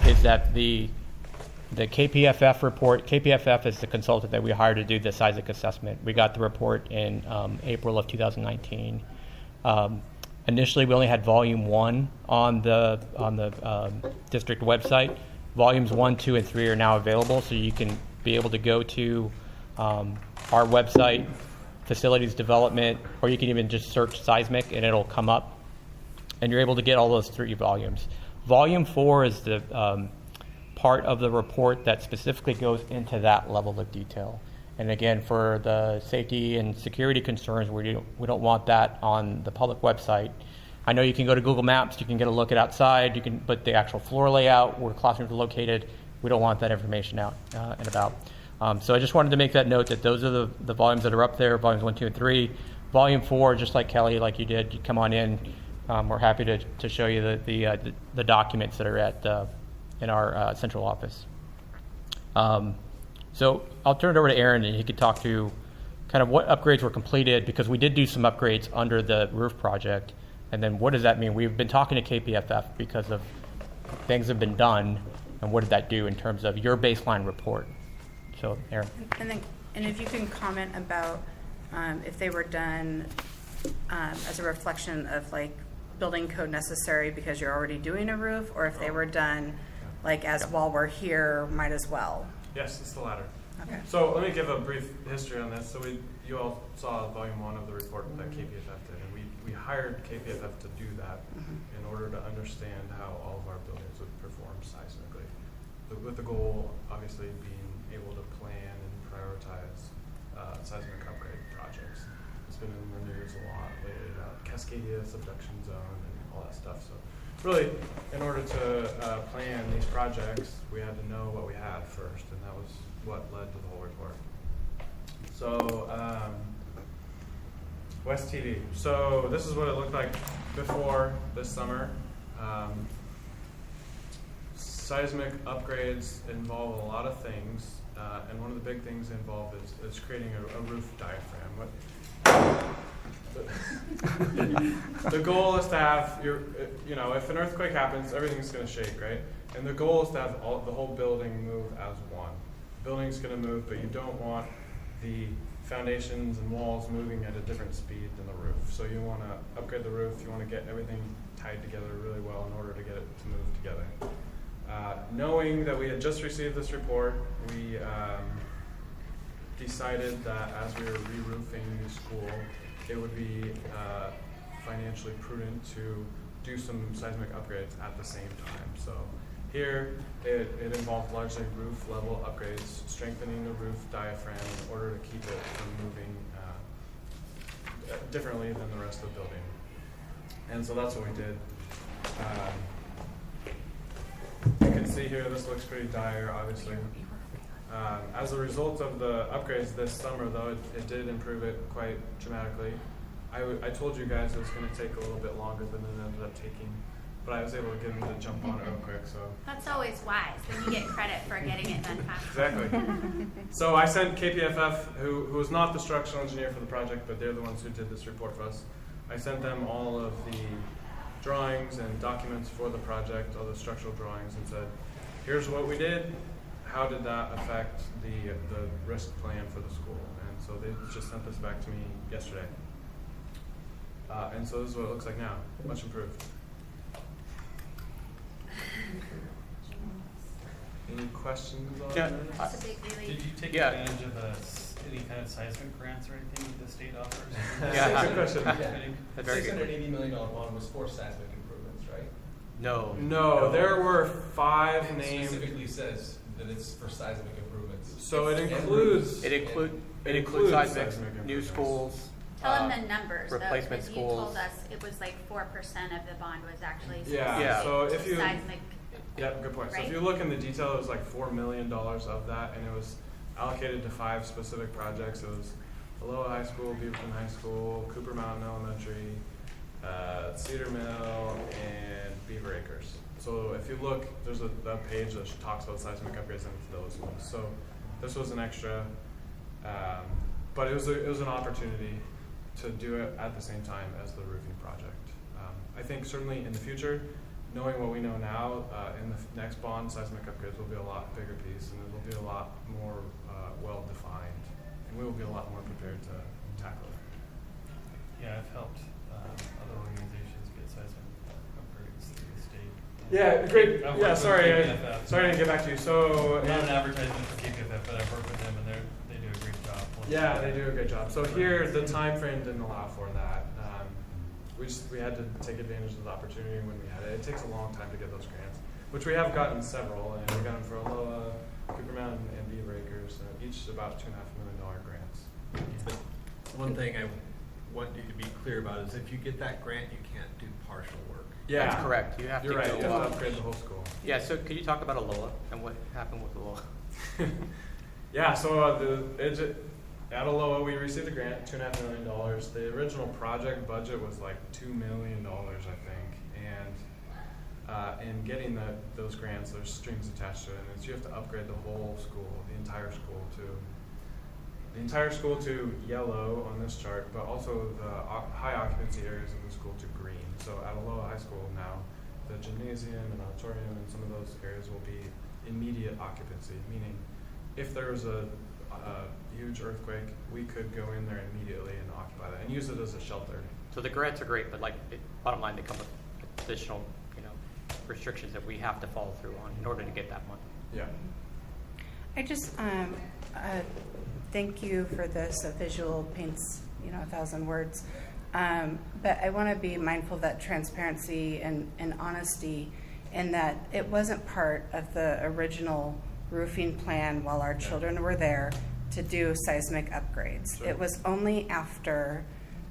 is that the KPFF report, KPFF is the consultant that we hired to do the seismic assessment. We got the report in April of 2019. Initially, we only had volume 1 on the district website. Volumes 1, 2, and 3 are now available, so you can be able to go to our website, facilities development, or you can even just search seismic and it'll come up, and you're able to get all those 3 volumes. Volume 4 is the part of the report that specifically goes into that level of detail. And again, for the safety and security concerns, we don't want that on the public website. I know you can go to Google Maps, you can get a look at outside, but the actual floor layout, where classrooms are located, we don't want that information out and about. So I just wanted to make that note that those are the volumes that are up there, volumes 1, 2, and 3. Volume 4, just like Kelly, like you did, you come on in. We're happy to show you the documents that are in our central office. So I'll turn it over to Aaron, and he could talk to kind of what upgrades were completed, because we did do some upgrades under the roof project. And then what does that mean? We've been talking to KPFF because of things have been done, and what did that do in terms of your baseline report? So, Aaron. And if you can comment about if they were done as a reflection of like building code necessary because you're already doing a roof, or if they were done like as while we're here, might as well. Yes, it's the latter. Okay. So let me give a brief history on this. So you all saw volume 1 of the report that KPFF did, and we hired KPFF to do that in order to understand how all of our buildings would perform seismically, with the goal obviously being able to plan and prioritize seismic upgrade projects. It's been in the news a lot lately about Cascadia, subduction zone, and all that stuff. So really, in order to plan these projects, we had to know what we had first, and that was what led to the whole report. So, West TV. So this is what it looked like before this summer. Seismic upgrades involve a lot of things, and one of the big things involved is creating a roof diaphragm. the goal is to have if an earthquake happens, everything's going to shake, right? And the goal is to have the whole building move as one. The building's going to move, but you don't want the foundations and walls moving at a different speed than the roof. So you want to upgrade the roof. You want to get everything tied together really well in order to get it to move together. Knowing that we had just received this report, we decided that as we were re-roofing the school, it would be financially prudent to do some seismic upgrades at the same time. So here, it involved largely roof level upgrades, strengthening the roof diaphragm in order to keep it from moving differently than the rest of the building. And so that's what we did. You can see here, this looks pretty dire, obviously. As a result of the upgrades this summer, though, it did improve it quite dramatically. I told you guys it was going to take a little bit longer than it ended up taking, but I was able to get them to jump on it real quick. So That's always wise. Then you get credit for getting it done fast. exactly. So I sent KPFF, who was not the structural engineer for the project, but they're the ones who did this report for us. I sent them all of the drawings and documents for the project, all the structural drawings, and said, here's what we did. How did that affect the risk plan for the school? And so they just sent this back to me yesterday. And so this is what it looks like now, much improved. Any questions on Yeah, that? It's a big relief. Did you take Yeah. advantage of any kind of seismic grants or anything that the state offers? Yeah. Good question. The Very good. $680 million bond was for seismic improvements, right? No, there were 5 It named. specifically says that it's for seismic improvements. So it includes. It includes includes seismic, seismic new improvements. schools. Tell them the numbers, though, replacement because you told schools. us it was like 4% of the bond was actually Yeah, Yeah. so specific if to you. seismic. Yep, good point. So Right? if you look in the detail, it was like $4 million of that, and it was allocated to 5 specific projects. It was Aloha High School, Beaverton High School, Cooper Mountain Elementary, Cedar Mill, and Beaver Acres. So if you look, there's a page that talks about seismic upgrades into those ones. So this was an extra, but it was an opportunity to do it at the same time as the roofing project. I think certainly in the future, knowing what we know now, in the next bond, seismic upgrades will be a lot bigger piece, and it will be a lot more well-defined, and we will be a lot more prepared to tackle it. Yeah, I've helped other organizations get seismic upgrades through the state. Yeah, great. I've Yeah, worked with sorry KPFF. I didn't get back to you. So Not an advertisement for KPFF, but I've worked with them, and they do a great job. yeah, they do a good job. So here, the time frame didn't allow for that. We had to take advantage of the opportunity when we had it. It takes a long time to get those grants, which we have gotten several, and we got them for Aloha, Cooper Mountain, and Beaver Acres, each about $2.5 million grants. One thing I want you to be clear about is if you get that grant, you can't do partial work. Yeah, That's correct. You have You're to right. go. You have to upgrade the whole school. Yeah. So could you talk about Aloha and what happened with Aloha? Yeah, so at Aloha, we received a grant, $2.5 million. The original project budget was like $2 million, I think. And in getting those grants, there's strings attached to it. And it's, you have to upgrade the whole school, the entire school to yellow on this chart, but also the high occupancy areas of the school to green. So at Aloha High School now, the gymnasium and auditorium and some of those areas will be immediate occupancy, meaning if there was a huge earthquake, we could go in there immediately and occupy that and use it as a shelter. So the grants are great, but bottom line, they come with additional, restrictions that we have to follow through on in order to get that money. Yeah. I just thank you for this. A visual paints 1,000 words, but I want to be mindful that transparency and honesty, and that it wasn't part of the original roofing plan while our children were there to do seismic upgrades. Sure. It was only after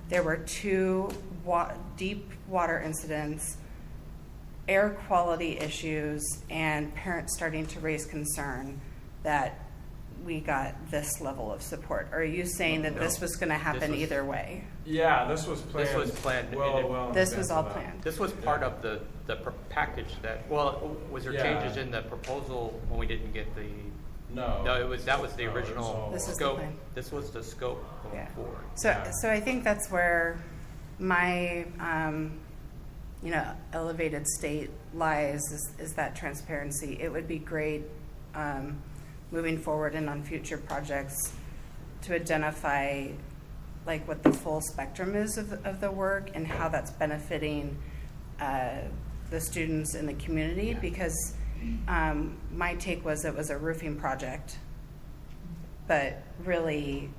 there were 2 deep water incidents, air quality issues, and parents starting to raise concern that we got this level of support. Are you saying that this was going to happen either way? Yeah, this was planned. This was planned. Well. in This advance was all of that. planned. This was part of the package that, was there Yeah. changes in the proposal when we didn't get the? No. No, that was the No, it was original all- This is the scope. plan. This was the scope going Yeah. forward. So, Yeah. so I think that's where my, elevated state lies is that transparency. It would be great moving forward and on future projects to identify like what the full spectrum is of the work and how that's benefiting the students in the community, because my take was it was a roofing project, but really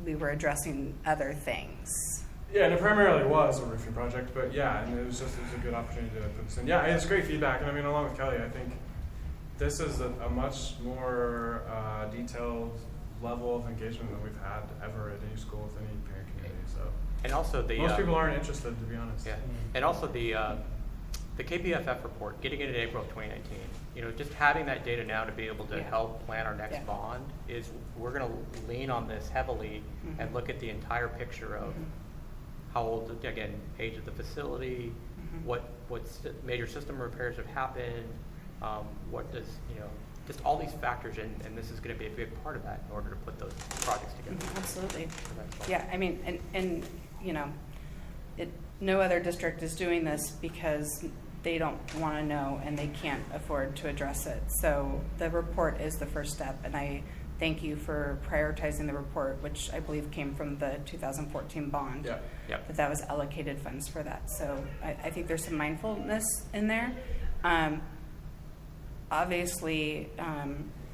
we were addressing other things. Yeah, and it primarily was a roofing project, but yeah, and it was a good opportunity to put this in. Yeah, it's great feedback, and I mean, along with Kelly, I think this is a much more detailed level of engagement than we've had ever at any school with any parent community. So, And also most people aren't interested, to be honest. Yeah, and also the KPFF report, getting it in April of 2019. Just having that data now to be able to help plan our next bond is, we're going to lean on this heavily and look at the entire picture of how old, again, age of the facility, what major system repairs have happened, what does, just all these factors in, and this is going to be a big part of that in order to put those projects together. Absolutely. Yeah, I mean, and no other district is doing this because they don't want to know and they can't afford to address it. So the report is the first step, and I thank you for prioritizing the report, which I believe came from the 2014 bond. Yeah. Yep. That was allocated funds for that. So I think there's some mindfulness in there. Obviously,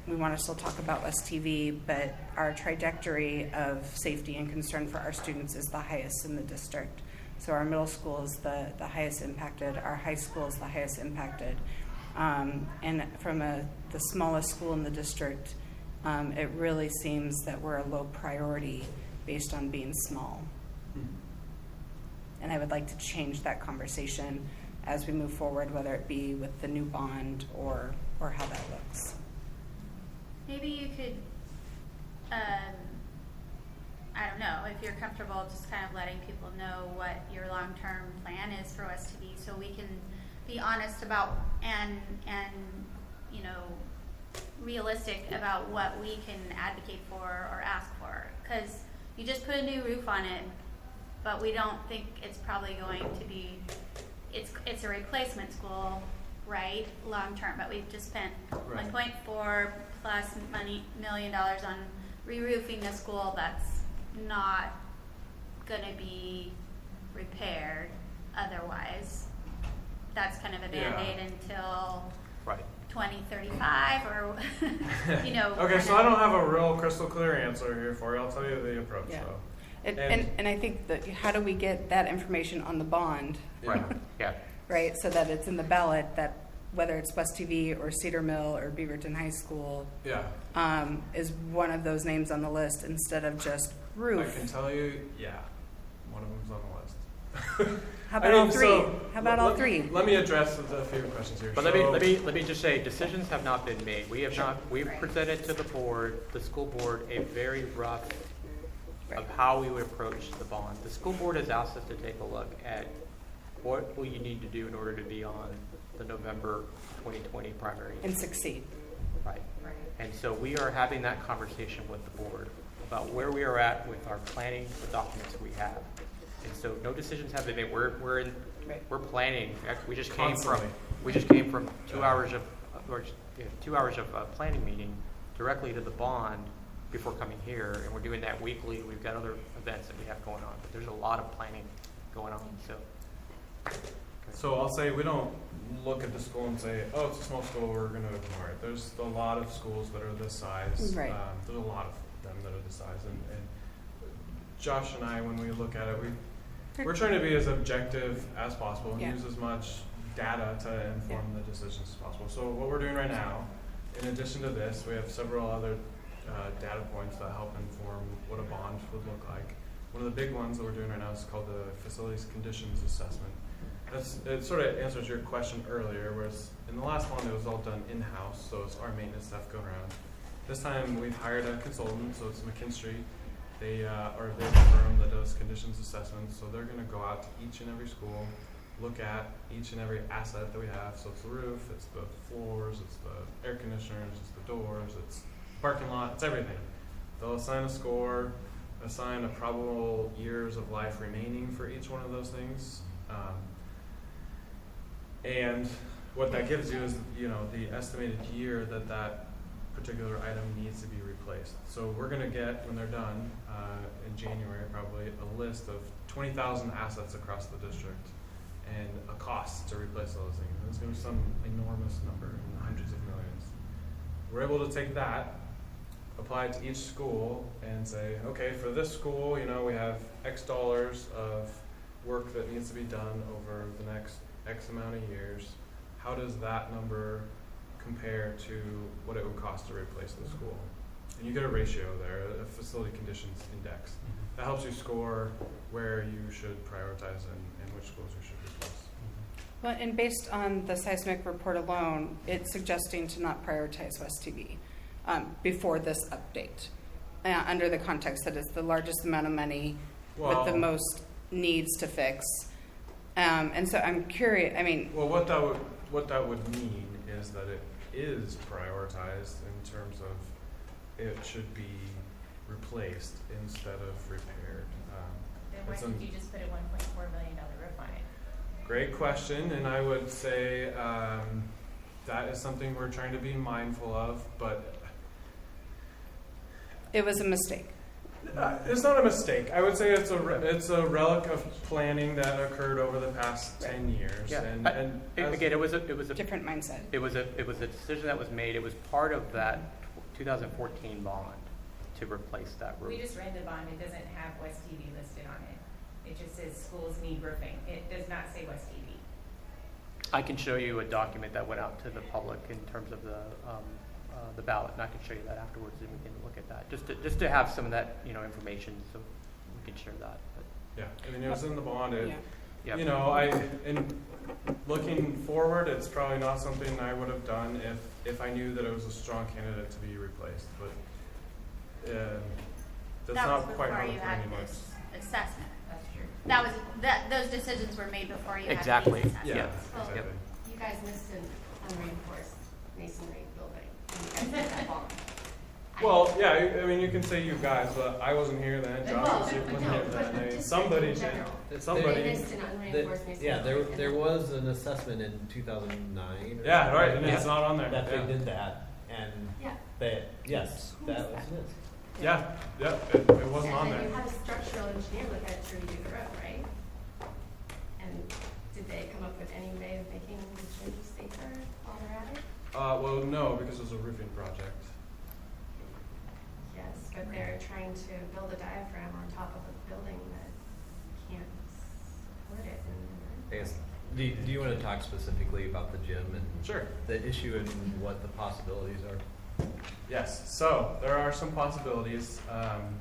we want to still talk about West TV, but our trajectory of safety and concern for our students is the highest in the district. So our middle school is the highest impacted, our high school is the highest impacted. And from the smallest school in the district, it really seems that we're a low priority based on being small. And I would like to change that conversation as we move forward, whether it be with the new bond or how that looks. Maybe you could, I don't know, if you're comfortable just kind of letting people know what your long-term plan is for West TV, so we can be honest about and realistic about what we can advocate for or ask for. Because you just put a new roof on it, but we don't think it's probably going to be, it's a replacement school, right, long-term, but we've just spent $1.4+ million on re-roofing the school that's not going to be repaired otherwise. That's kind of a Band-Aid until 2035 or, Okay, so I don't have a real crystal clear answer here for you. I'll tell you the approach, though. And I think that how do we get that information on the bond? Right, so that it's in the ballot, that whether it's West TV or Cedar Mill or Beaverton High School is one of those names on the list instead of just roof. I can tell you, one of them's on the list. How about all three? How about all three? Let me address a few questions here. But let me just say, decisions have not been made. We have not. We've presented to the board, the school board, a very rough of how we would approach the bond. The school board has asked us to take a look at what will you need to do in order to be on the November 2020 primary and succeed. Right. And so we are having that conversation with the board about where we are at with our planning, the documents we have. And so no decisions have been made. We're planning. We just came from 2 hours of 2 hours of planning meeting directly to the bond before coming here, and we're doing that weekly. We've got other events that we have going on, but there's a lot of planning going on. So I'll say we don't look at the school and say, oh, it's a small school, we're going to ignore it. There's a lot of schools that are this size. Right. There's a lot of them that are this size. And Josh and I, when we look at it, we're trying to be as objective as possible and use as much data to inform the decisions as possible. So what we're doing right now, in addition to this, we have several other data points that help inform what a bond would look like. One of the big ones that we're doing right now is called the Facilities Conditions Assessment. It sort of answers your question earlier, whereas in the last one it was all done in-house, so it's our maintenance staff going around. This time we've hired a consultant, so it's McKinstry. They are a big firm that does conditions assessments, so they're going to go out to each and every school, look at each and every asset that we have. So it's the roof, it's the floors, it's the air conditioners, it's the doors, it's the parking lot, it's everything. They'll assign a score assign a probable years of life remaining for each one of those things. And what that gives you is, the estimated year that that particular item needs to be replaced. So we're going to get, when they're done, in January probably, a list of 20,000 assets across the district and a cost to replace all those things. And it's going to be some enormous number, in the hundreds of millions. We're able to take that, apply it to each school, and say, okay, for this school, we have X dollars of work that needs to be done over the next X amount of years. How does that number compare to what it would cost to replace the school? And you get a ratio there, a facility conditions index. That helps you score where you should prioritize and which schools you should replace. Well, and based on the seismic report alone, it's suggesting to not prioritize West TV before this update, under the context that it's the largest amount of money with the most needs to fix. And so I'm curious, Well, what that would mean is that it is prioritized in terms of it should be replaced instead of repaired. Then why did you just put a $1.4 million roof on it? Great question, and I would say that is something we're trying to be mindful of, but it was a mistake. It's not a mistake. I would say it's a relic of planning that occurred over the past 10 years. Yeah. And Again, it was a different mindset. It was a decision that was made. It was part of that 2014 bond to replace that roof. We just read the bond. It doesn't have West TV listed on it. It just says schools need roofing. It does not say West TV. I can show you a document that went out to the public in terms of the ballot, and I can show you that afterwards, and we can look at that just to have some of that information, so we can share that. But. Yeah, it was in the bond. Yep. In looking forward, it's probably not something I would have done if I knew that it was a strong candidate to be replaced. But that's That not was quite before how the you had planning works. this assessment. That's true. Those decisions were made before you Exactly. had these assessments. Yeah, Yep. exactly. Yep. You guys missed an unreinforced masonry building. You guys did that wrong. Well, you can say you guys, but I wasn't here then. Josh wasn't here then. Somebody did. Somebody. They missed an unreinforced masonry Yeah, building. there was an assessment in 2009. Yeah, right, and it's not on there. That Yeah. they did that, and that was it. Yeah, it wasn't on And then there. you had a structural engineer look at it to redo the roof, right? And did they come up with any way of making the gym safer while they're at it? Well, no, because it was a roofing project. Yes, but they're trying to build a diaphragm on top of a building that can't support it. I guess, do you want to talk specifically about the gym and Sure. the issue and what the possibilities are? Yes, so there are some possibilities. And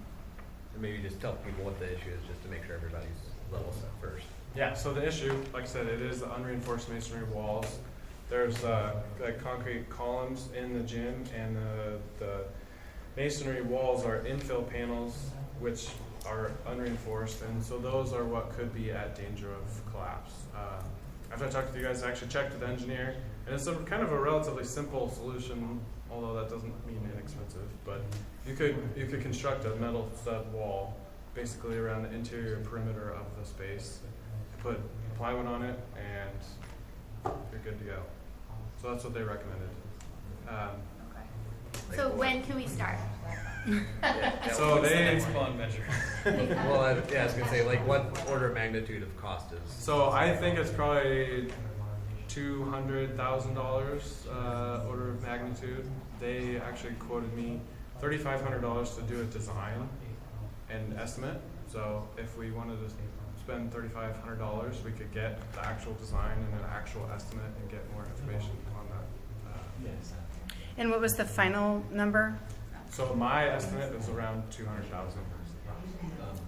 maybe just tell people what the issue is, just to make sure everybody's level set first. Yeah, so the issue, like I said, it is the unreinforced masonry walls. There's like concrete columns in the gym, and the masonry walls are infill panels, which are unreinforced, and so those are what could be at danger of collapse. After I talked to you guys, I actually checked with the engineer, and it's kind of a relatively simple solution, although that doesn't mean inexpensive. But you could construct a metal stud wall basically around the interior perimeter of the space, put plywood on it, and you're good to go. So that's what they recommended. So when can we start? So What's the they. next bond measure? Well, I was gonna say, like, what order of magnitude of cost is? So I think it's probably $200,000 order of magnitude. They actually quoted me $3,500 to do a design and estimate. So if we wanted to spend $3,500, we could get the actual design and an actual estimate and get more information on that. And what was the final number? So my estimate is around $200,000.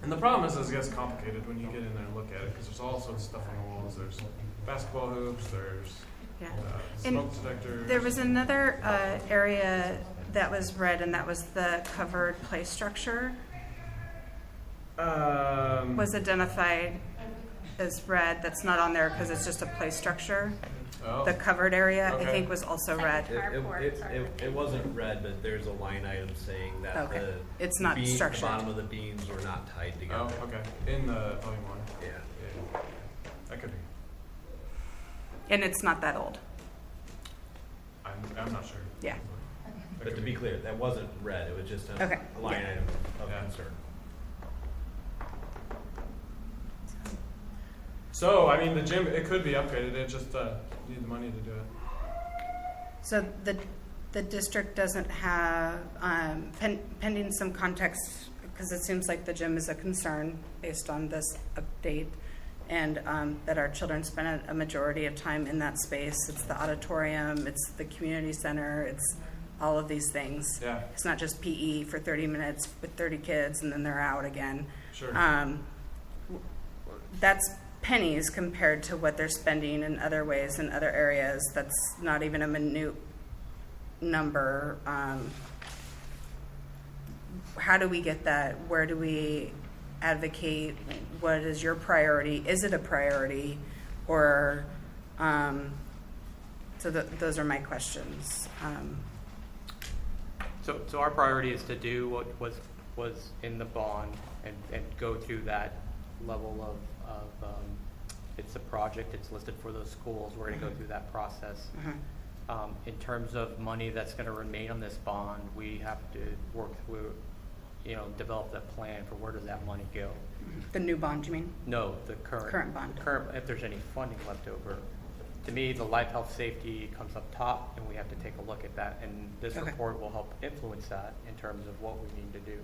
And the problem is it gets complicated when you get in there and look at it, because there's all sorts of stuff on the walls. There's basketball hoops, there's smoke detectors. There was another area that was red, and that was the covered play structure. Was identified as red. That's not on there because it's just a play structure. Oh. The covered area, I Okay. think, was also It's like red. a carport sort of It thing. wasn't red, but there's a line item saying that Okay. the It's not the structured. bottom of the beams were not tied Oh, together. okay. In the volume 1. Yeah. Yeah. That could be. And it's not that old. I'm not sure. Yeah. That But could to be clear, that wasn't red, it was just a Okay. a line Yeah. item of Yeah. concern. So, I mean, the gym, it could be upgraded. It just need the money to do it. So the district doesn't have, pending some context, because it seems like the gym is a concern based on this update, and that our children spend a majority of time in that space. It's the auditorium, it's the community center, it's all of these things. Yeah. It's not just PE for 30 minutes with 30 kids and then they're out again. Sure. That's pennies compared to what they're spending in other ways in other areas. That's not even a minute number. How do we get that? Where do we advocate? What is your priority? Is it a priority? Or, those are my questions. So our priority is to do what was in the bond and go through that level of it's a project, it's listed for those schools, we're gonna go through that process. In terms of money that's gonna remain on this bond, we have to work through, develop that plan for where does that money go. The new bond, you mean? No, the current bond. If there's any funding left over. To me, the life, health, safety comes up top, and we have to take a look at that, and this Okay. report will help influence that in terms of what we need to do.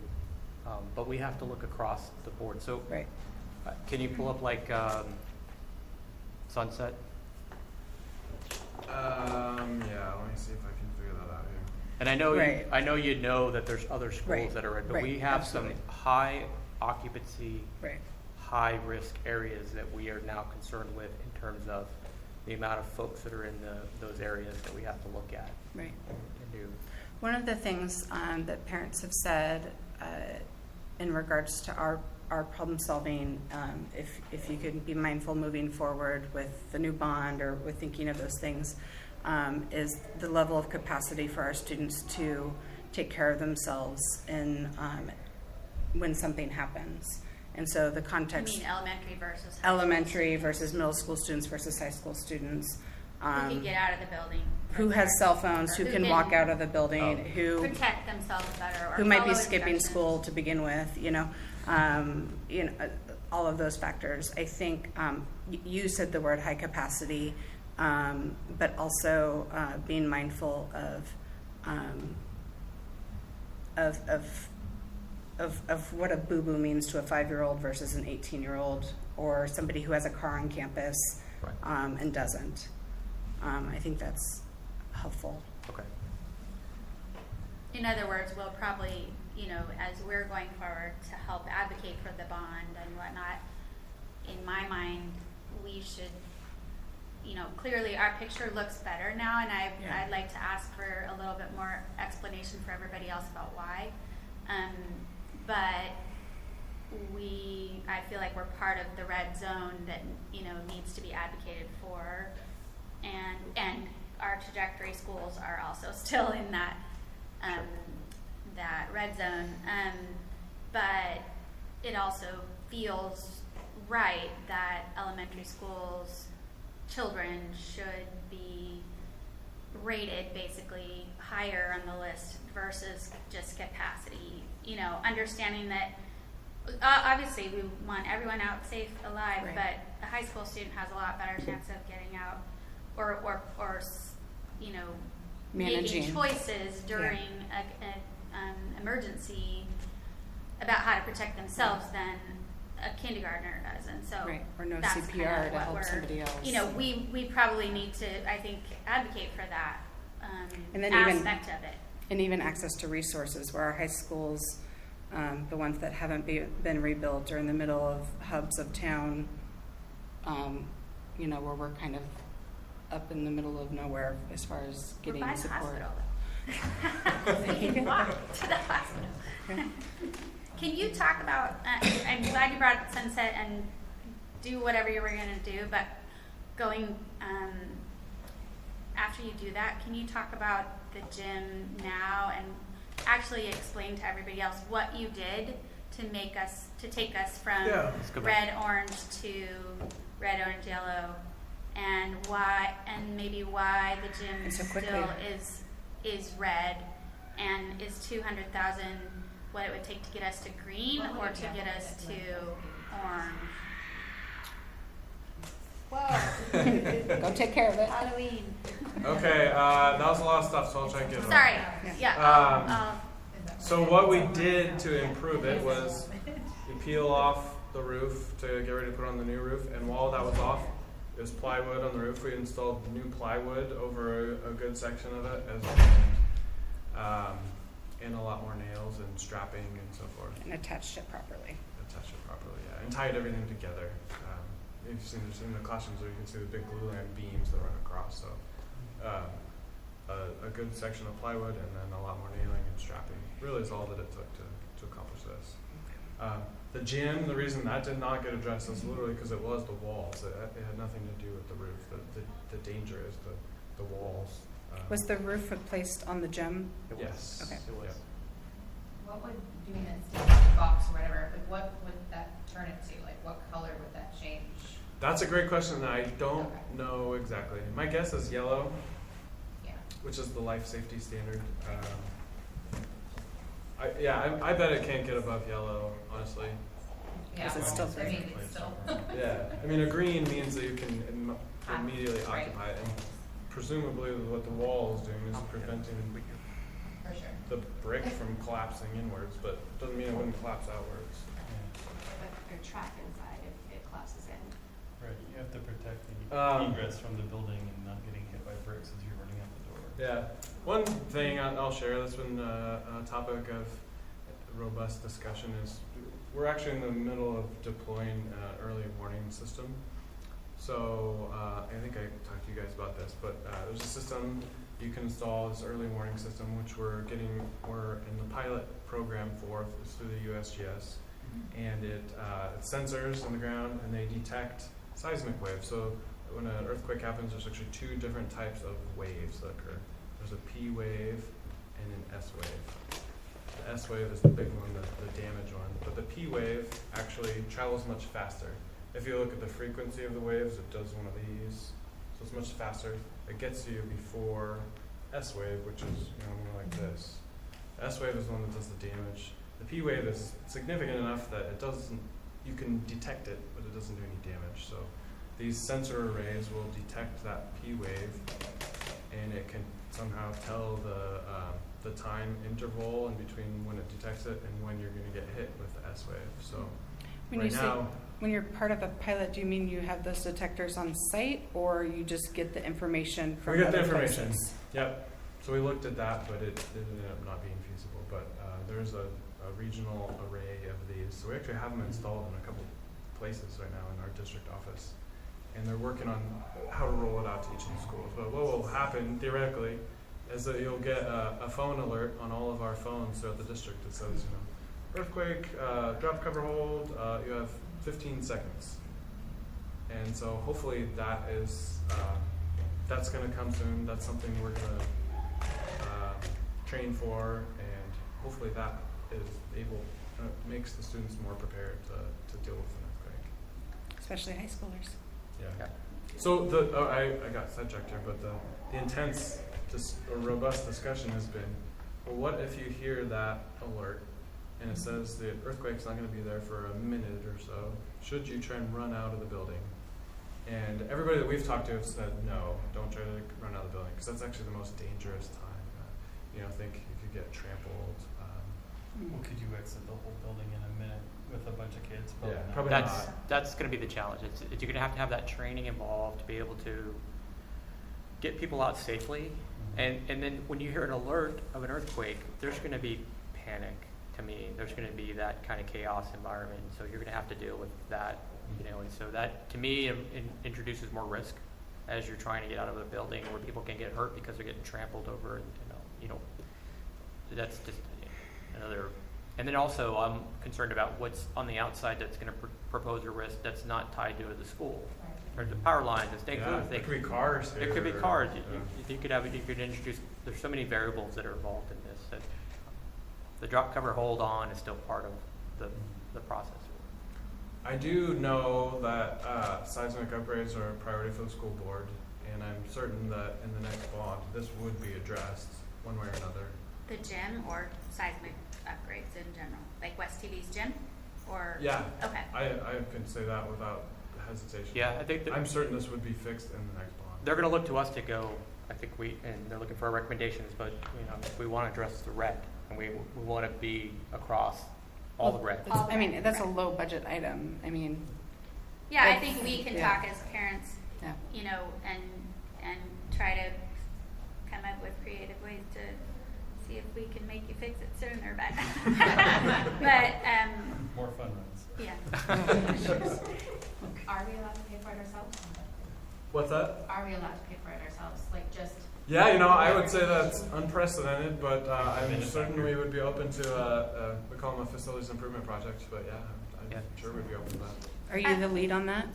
But we have to look across the board. So, Right. Can you pull up like Sunset? Yeah, let me see if I can figure that out here. And I know Right. I know you know that there's other schools Right. that are in, but Right. we have Absolutely. some high occupancy, Right. high risk areas that we are now concerned with in terms of the amount of folks that are in those areas that we have to look at Right. and do. One of the things that parents have said in regards to our problem solving, if you could be mindful moving forward with the new bond or with thinking of those things, is the level of capacity for our students to take care of themselves when something happens. And so the You context, mean elementary versus high school elementary students? versus middle school students versus high school students. Who can get out of the building? Who has cell phones, who Who can can walk out of the building, who Protect themselves better or who might be follow skipping instructions. school to begin with, all of those factors. I think you said the word high capacity, but also being mindful of what a boo-boo means to a 5-year-old versus an 18-year-old or somebody who has a car on campus and doesn't. I think that's helpful. Okay. In other words, we'll probably, as we're going forward to help advocate for the bond and whatnot, in my mind, we should, clearly our picture looks better now, and I'd like to ask for a little bit more explanation for everybody else about why. But I feel like we're part of the red zone that, needs to be advocated for, and our trajectory schools are also still in that that red zone. But it also feels right that elementary schools children should be rated basically higher on the list versus just capacity. Understanding that obviously we want everyone out safe, alive, Right. but a high school student has a lot better chance of getting out or Managing. making choices during an emergency about how to protect themselves than a kindergartner does. And so Right. Or no that's CPR kind of to what help we're, somebody else. we probably need to, I think, advocate for that And then even- aspect of it. And even access to resources where our high schools, the ones that haven't been rebuilt, are in the middle of hubs of town, where we're kind of up in the middle of nowhere as far as We're getting by the support. hospital. You can walk to the hospital. Okay. Can you talk about, I'm glad you brought up Sunset and do whatever you were going to do, but going after you do that, can you talk about the gym now and actually explain to everybody else what you did to take us from Let's go red, orange to red, orange, yellow, and maybe why the gym And so still quickly. is red, and is 200,000 what it would take to get us to green or to get us to orange? Whoa. Go take care of it. Halloween. Okay, that was a lot of stuff, so I'll try to get it all. Sorry. Yeah. So what we did to improve it was we peel off the roof to get ready to put on the new roof, and while that was off, it was plywood on the roof. We installed new plywood over a good section of it, and a lot more nails and strapping and so forth. And attached it properly. Attach it properly, yeah, and tied everything together. You've seen this in the classrooms where you can see the big glue line beams that run across. So a good section of plywood and then a lot more nailing and strapping really is all that it took to accomplish this. The gym, the reason that did not get addressed is literally because it was the walls. It had nothing to do with the roof. The danger is the walls. Was the roof replaced on the gym? Yes. Okay. It was. What would doing a steel box or whatever, like what would that turn it to? Like what color would that change? That's a great question that I don't know exactly. My guess is yellow, Yeah. which is the life safety standard. I bet it can't get above yellow, honestly. Yeah. Is it still I mean, it's still. Yeah, I mean, a green means that you can immediately Right. occupy it, and presumably what the wall is doing is preventing For sure. the brick from collapsing inwards, but it doesn't mean it wouldn't collapse outwards. But they're trapped inside if it collapses in. Right, you have to protect the Um, egress from the building and not getting hit by bricks as you're running out the door. Yeah, one thing I'll share that's been a topic of robust discussion is we're actually in the middle of deploying an early warning system. So I think I talked to you guys about this, but there's a system you can install, this early warning system, which we're in the pilot program for through the USGS, and it's sensors on the ground, and they detect seismic waves. So when an earthquake happens, there's actually two different types of waves that occur. There's a P wave and an S wave. The S wave is the big one, the damage one, but the P wave actually travels much faster. If you look at the frequency of the waves, it does one of these, so it's much faster. It gets to you before S wave, which is more like this. The S wave is the one that does the damage. The P wave is significant enough that you can detect it, but it doesn't do any damage. So these sensor arrays will detect that P wave, and it can somehow tell the time interval in between when it detects it and when you're going to get hit with the S wave. So When you're part of a pilot, do you mean you have those detectors on site, or you just get the information from we get the other information. places? Yep. So we looked at that, but it ended up not being feasible. But there's a regional array of these. So we actually have them installed in a couple places right now in our district office. And they're working on how to roll it out to each of the schools. But what will happen, theoretically, is that you'll get a phone alert on all of our phones throughout the district that says, earthquake, drop, cover, hold, you have 15 seconds. And so hopefully that's going to come soon. That's something we're going to train for, and hopefully that makes the students more prepared to deal with an earthquake. Especially high schoolers. Yeah. So I got sidetracked here, but the intense, robust discussion has been, well, what if you hear that alert and it says the earthquake's not going to be there for a minute or so? Should you try and run out of the building? And everybody that we've talked to has said, no, don't try to run out of the building, because that's actually the most dangerous time. Think you could get trampled. Well, could you exit the whole building in a minute with a bunch of kids? Probably not. That's going to be the challenge. You're going to have that training involved to be able to get people out safely. And then when you hear an alert of an earthquake, there's going to be panic. To me, there's going to be that kind of chaos environment. So you're going to have to deal with that, and so that to me introduces more risk as you're trying to get out of a building where people can get hurt because they're getting trampled over, and that's just another. And then also, I'm concerned about what's on the outside that's going to propose a risk that's not tied to the school. or the power lines, and things, Yeah, other things. it could be cars It could be here, cars. yeah. You could introduce, there's so many variables that are involved in this that the drop cover hold on is still part of the process. I do know that seismic upgrades are a priority for the school board, and I'm certain that in the next bond, this would be addressed one way or another. The gym or seismic upgrades in general, like West TV's gym, or Yeah. Okay. I can say that without hesitation. Yeah, I think that I'm certain this would be fixed in the next bond. they're going to look to us to go. I think and they're looking for our recommendations, but we want to address the red, and we want to be across all the red. That's- I mean, that's a low budget item. I mean, Yeah, I But- think we can yeah. talk as parents, yeah. and try to come up with creative ways to see if we can make you fix it sooner, but More fun runs. yeah. Are we allowed to pay for it ourselves? What's that? Are we allowed to pay for it ourselves? Like just. Yeah, I would say that's unprecedented, but I'm certain we would be open to, we call them a facilities improvement project, but I'm sure we'd be open to that. Are you the lead on that?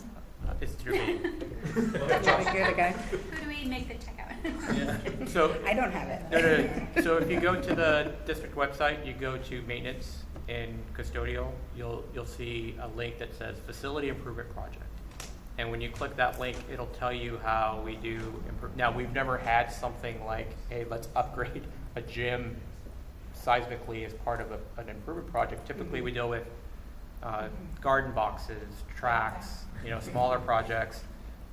It's your meeting. That's really good, okay. Who do we make the check out? So I don't have it. no. So if you go to the district website, you go to maintenance and custodial, you'll see a link that says facility improvement project. And when you click that link, it'll tell you how we do improve. Now, we've never had something like, hey, let's upgrade a gym seismically as part of an improvement project. Typically, we deal with garden boxes, tracks, smaller projects.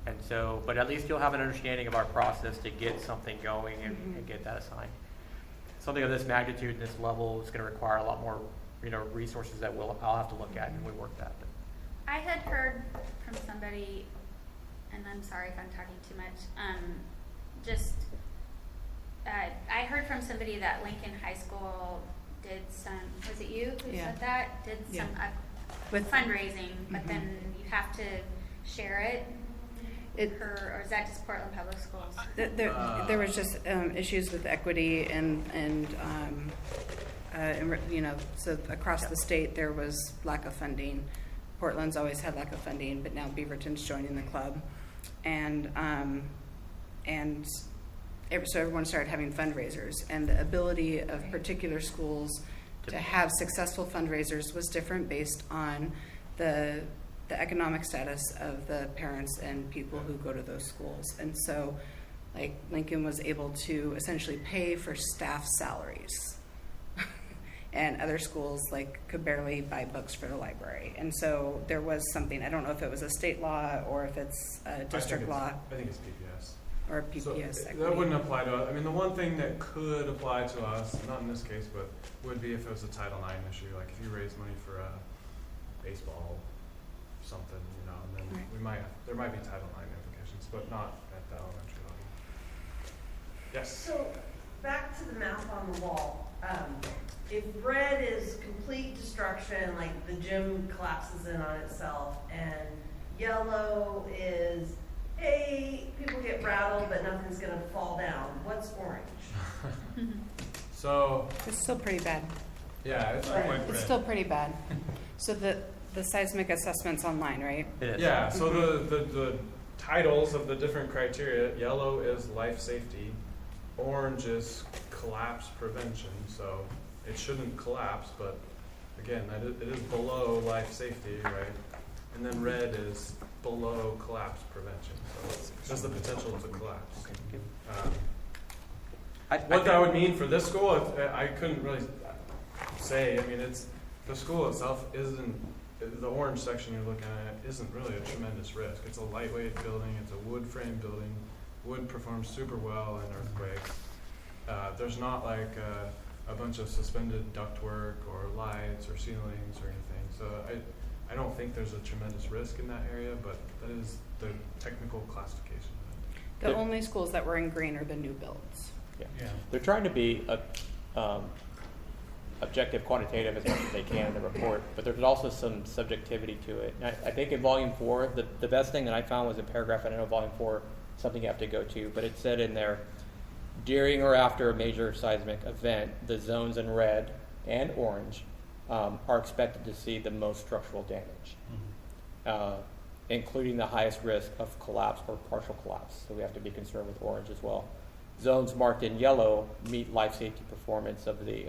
And so, but at least you'll have an understanding of our process to get something going and get that assigned. Something of this magnitude and this level is going to require a lot more, resources that I'll have to look at, and we work that. I had heard from somebody, and I'm sorry if I'm talking too much, I heard from somebody that Lincoln High School did some, was it you who Yeah. said that? Did Yeah. some With- fundraising, but then you have to share it? It- Or is that just Portland Public Schools? There was just issues with equity and so across the state there was lack of funding. Portland's always had lack of funding, but now Beaverton's joining the club, so everyone started having fundraisers, and the ability of particular schools to have successful fundraisers was different based on the economic status of the parents and people who go to those schools. And so, like, Lincoln was able to essentially pay for staff salaries. And other schools, like, could barely buy books for the library. And so there was something, I don't know if it was a state law or if it's a district law I think it's PPS. or PPS So equity. that wouldn't apply to us. I mean, the one thing that could apply to us, not in this case, but would be if it was a Title IX issue. Like if you raise money for a baseball something, and then Right. there might be Title IX implications, but not at the elementary level. Yes. So, back to the map on the wall. If red is complete destruction, like the gym collapses in on itself, and yellow is, hey, people get rattled, but nothing's gonna fall down, what's orange? So, It's still pretty bad. yeah, it's Right. quite It's red. still pretty bad. So the seismic assessment's online, right? It is. Yeah, so the titles of the different criteria, yellow is life safety, orange is collapse prevention, so it shouldn't collapse, but again, it is below life safety, right? And then red is below collapse prevention, so it has the potential to collapse. What that would mean for this school, I couldn't really say. I mean, the school itself the orange section you're looking at isn't really a tremendous risk. It's a lightweight building, it's a wood frame building. Wood performs super well in earthquakes. There's not like a bunch of suspended ductwork or lights or ceilings or anything. So I don't think there's a tremendous risk in that area, but that is the technical classification. The only schools that were in green are the new builds. Yeah. Yeah. They're trying to be objective, quantitative as much as they can in the report, but there's also some subjectivity to it. And I think in Volume 4, the best thing that I found was a paragraph. I don't know Volume 4, something you have to go to, but it said in there, during or after a major seismic event, the zones in red and orange are expected to see the most structural damage. including the highest risk of collapse or partial collapse. So we have to be concerned with orange as well. Zones marked in yellow meet life safety performance of the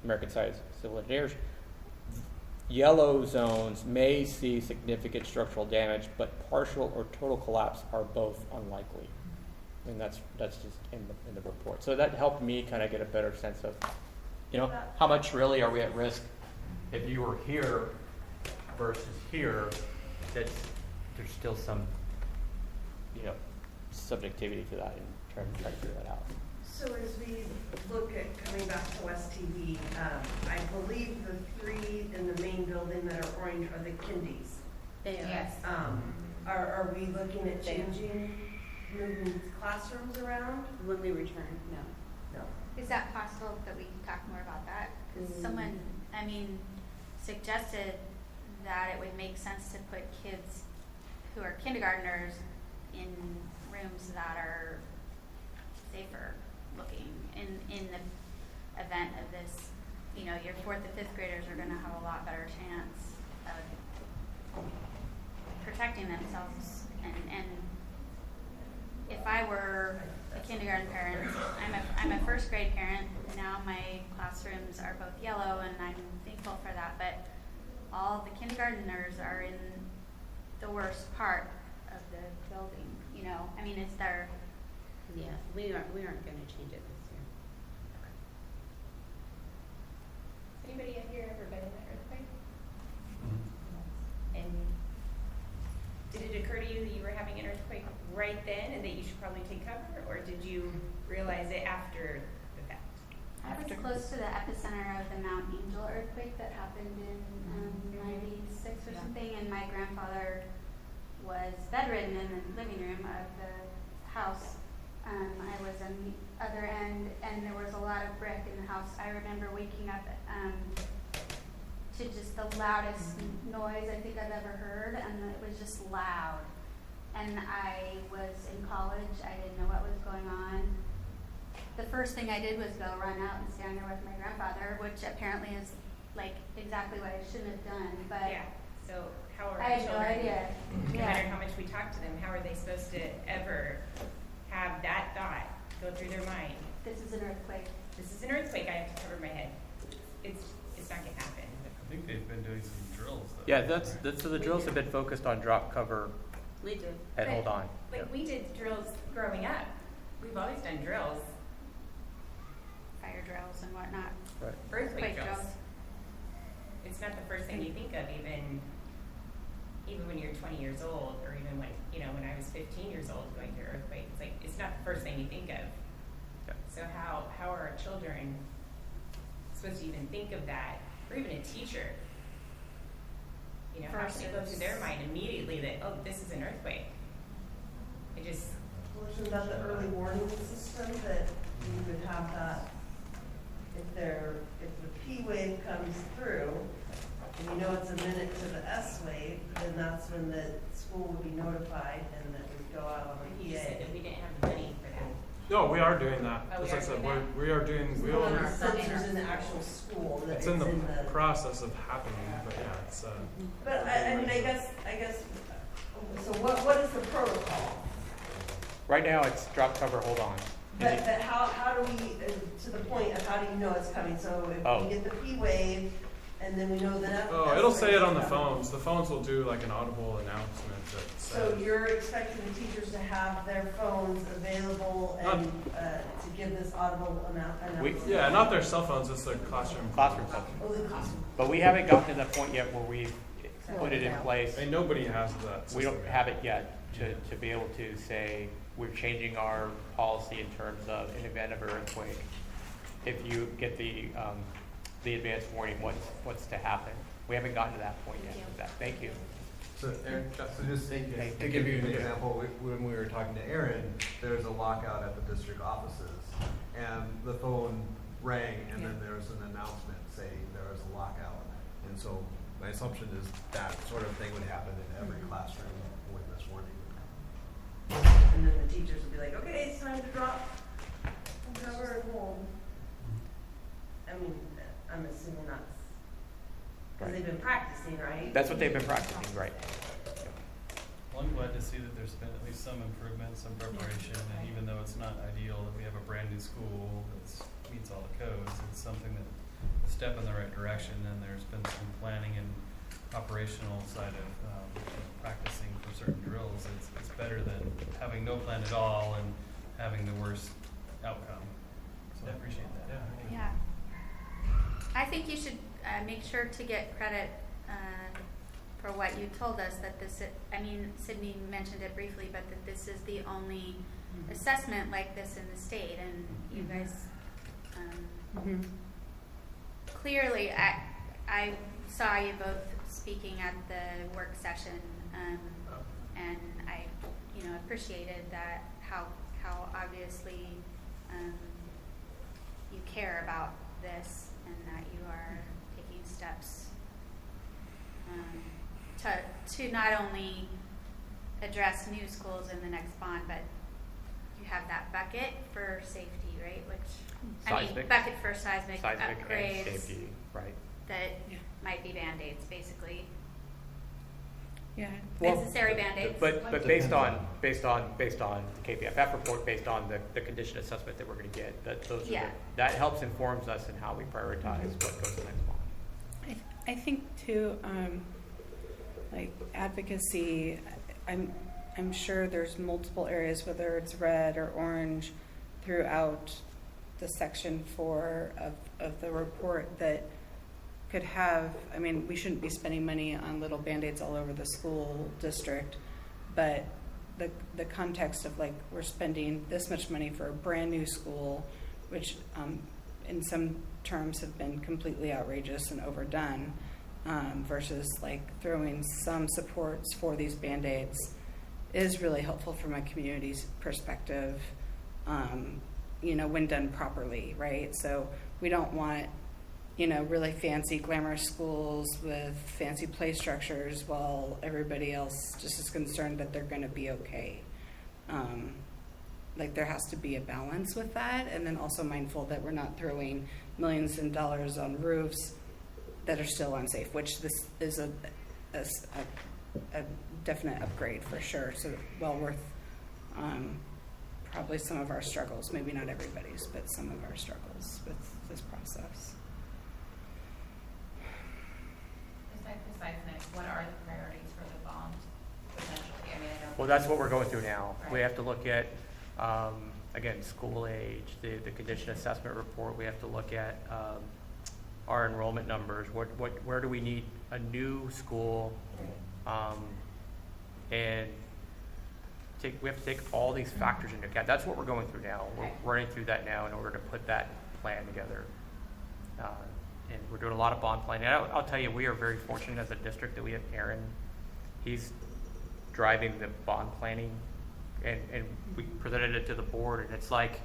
American Society of Civil Engineers. Yellow zones may see significant structural damage, but partial or total collapse are both unlikely. And that's just in the report. So that helped me kind of get a better sense of, how much really are we at risk if you were here versus here. There's still some, subjectivity to that, and try to figure that out. So as we look at coming back to West TV, I believe the 3 in the main building that are orange are the kindies. Yes. Are we looking at moving classrooms around? When we return, no. Is that possible that we talk more about that? Because someone, suggested that it would make sense to put kids who are kindergartners in rooms that are safer looking in the event of this. Your 4th and 5th graders are going to have a lot better chance of protecting themselves. And if I were a kindergarten parent, I'm a 1st grade parent. Now my classrooms are both yellow, and I'm thankful for that. But all the kindergartners are in the worst part of the building. It's their. Yeah, we aren't going to change it this year. Anybody in here ever been in an earthquake? And did it occur to you that you were having an earthquake right then and that you should probably take cover, or did you realize it after the fact? I was close to the epicenter of the Mount Angel earthquake that happened in 96 or something, and my grandfather was bedridden in the living room of the house. I was on the other end, and there was a lot of brick in the house. I remember waking up to just the loudest noise I think I've ever heard, and it was just loud. And I was in college. I didn't know what was going on. The first thing I did was go run out and stand there with my grandfather, which apparently is exactly what I shouldn't have done. But Yeah. So how are I had no children, idea. no Yeah. matter how much we talk to them, how are they supposed to ever have that thought go through their mind? This is an earthquake. This is an earthquake. I have to cover my head. It's not gonna happen. I think they've been doing some drills though. Yeah, so the drills have been focused on drop cover We do. and But, hold on. We did drills growing up. We've always done drills. Fire drills and whatnot. Right. Earthquake drills. drills. It's not the first thing you think of, even when you're 20 years old, or even when I was 15 years old going through an earthquake. It's not the first thing you think of. Yeah. So how are our children supposed to even think of that, or even a teacher? How can it go through their mind immediately that, oh, this is an earthquake? Wasn't that the early warning system that you would have that if the P wave comes through, and it's a minute to the S wave, then that's when the school would be notified and that would go out on the You PA. said that we didn't have the money for that. No, we are doing that. Oh, we As I are said, doing that? we are doing. We It's will, not our sensors in the actual school. That it's in the process of happening, but yeah, it's. But I guess. So what is the protocol? Right now, it's drop cover, hold on. But how do we, to the point of how do you know it's coming? So if we get the P wave, and then we know that. Oh, it'll say it on the phones. The phones will do like an audible announcement that says. So you're expecting the teachers to have their phones available and to give this audible announcement? Yeah, not their cell phones. It's their classroom. Classroom phones. Oh, the classroom. But we haven't gotten to that point yet where we've put it in place. And nobody has that. We don't have it yet to be able to say we're changing our policy in terms of an event of an earthquake. If you get the advance warning, what's to happen. We haven't gotten to that point yet with that. Thank you. So, Aaron, so just Thank to give you an example, when we were talking to Aaron, there was a lockout at the district offices, and the phone rang, and then there was an announcement saying there was a lockout. And so my assumption is that sort of thing would happen in every classroom with this warning. And then the teachers would be like, okay, it's time to drop, cover and hold. I'm assuming that's, because they've been practicing, right? That's what they've been practicing, right? Well, I'm glad to see that there's been at least some improvement, some preparation, and even though it's not ideal that we have a brand new school that meets all the codes, it's something that a step in the right direction, and there's been some planning and operational side of practicing for certain drills. It's better than having no plan at all and having the worst outcome. So I appreciate that. Yeah. I think you should make sure to get credit for what you told us, that this, I mean, Sydney mentioned it briefly, but that this is the only assessment like this in the state, and you guys clearly, I saw you both speaking at the work session, and I, appreciated that how obviously you care about this, and that you are taking steps to not only address new schools in the next bond, but you have that bucket for safety, right? Seismic. Bucket for seismic upgrades. And safety, right. That might be Band-Aids, basically. Yeah. Necessary Band-Aids. But based on the KPFF report, based on the condition assessment that we're going to get, that helps informs us in how we prioritize what goes to the next bond. I think too, like advocacy, I'm sure there's multiple areas, whether it's red or orange, throughout the section 4 of the report that could have, I mean, we shouldn't be spending money on little Band-Aids all over the school district, but the context of like, we're spending this much money for a brand new school, which in some terms have been completely outrageous and overdone, versus like throwing some supports for these Band-Aids is really helpful from a community's perspective, when done properly, right? So we don't want, really fancy, glamorous schools with fancy play structures while everybody else just is concerned that they're going to be okay. Like there has to be a balance with that, and then also mindful that we're not throwing millions of dollars on roofs that are still unsafe, which this is a definite upgrade for sure. So well worth probably some of our struggles, maybe not everybody's, but some of our struggles with this process. Besides, what are the priorities for the bond potentially? I mean, Well, that's what we're going through now. Right. We have to look at, again, school age, the condition assessment report. We have to look at our enrollment numbers. Where do we need a new school? And we have to take all these factors into account. That's what we're going through now. We're running through that now in order to put that plan together. And we're doing a lot of bond planning. And I'll tell you, we are very fortunate as a district that we have Aaron. He's driving the bond planning, and we presented it to the board, and it's like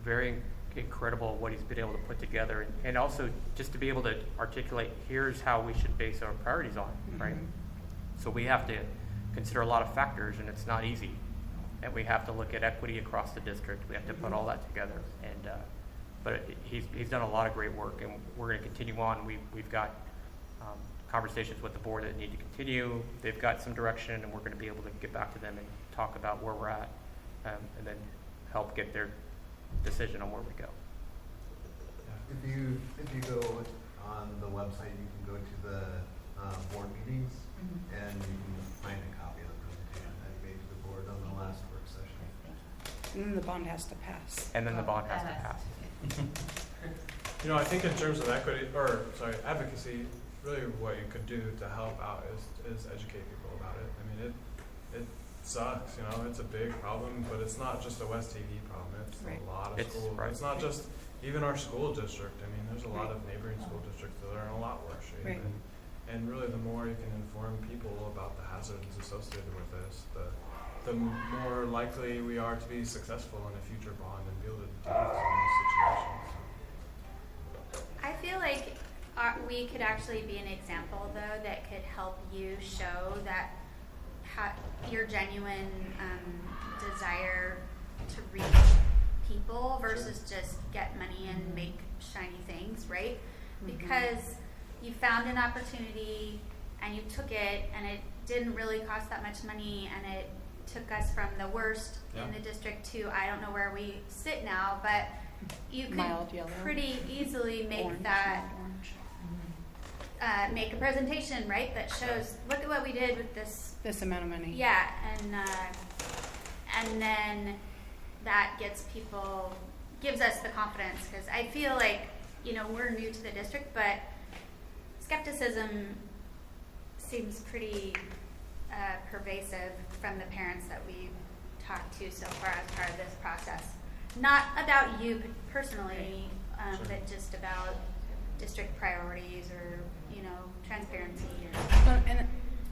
very incredible what he's been able to put together, and also just to be able to articulate, here's how we should base our priorities on, right? So we have to consider a lot of factors, and it's not easy. And we have to look at equity across the district. We have to put all that together. And but he's done a lot of great work, and we're going to continue on. We've got conversations with the board that need to continue. They've got some direction, and we're going to be able to get back to them and talk about where we're at, and then help get their decision on where we go. If you go on the website, you can go to the board meetings, and you can find a copy of the presentation that you made to the board on the last work session. And then the bond has to pass. And then the bond has to pass. I think in terms of advocacy, really what you could do to help out is educate people about it. I mean, it sucks, it's a big problem, but it's not just a West TV problem. It's a lot of schools. Right. It's not just even our school district. I mean, there's a lot of neighboring school districts that are in a lot worse shape. Right. And really, the more you can inform people about the hazards associated with this, the more likely we are to be successful in a future bond and be able to deal with some of these situations. I feel like we could actually be an example, though, that could help you show that your genuine desire to reach people versus just get money and make shiny things, right? Because you found an opportunity and you took it, and it didn't really cost that much money, and it took us from the worst Yeah. in the district to I don't know where we sit now, but you could Mild yellow. pretty easily make Orange, that mild orange. make a presentation, right, that shows look at what we did with this. This amount of money. Yeah, and then that gives us the confidence, because I feel like, you know, we're new to the district, but skepticism seems pretty pervasive from the parents that we've talked to so far as part of this process. Not about you personally, Sure. but just about district priorities or, you know, transparency. Well,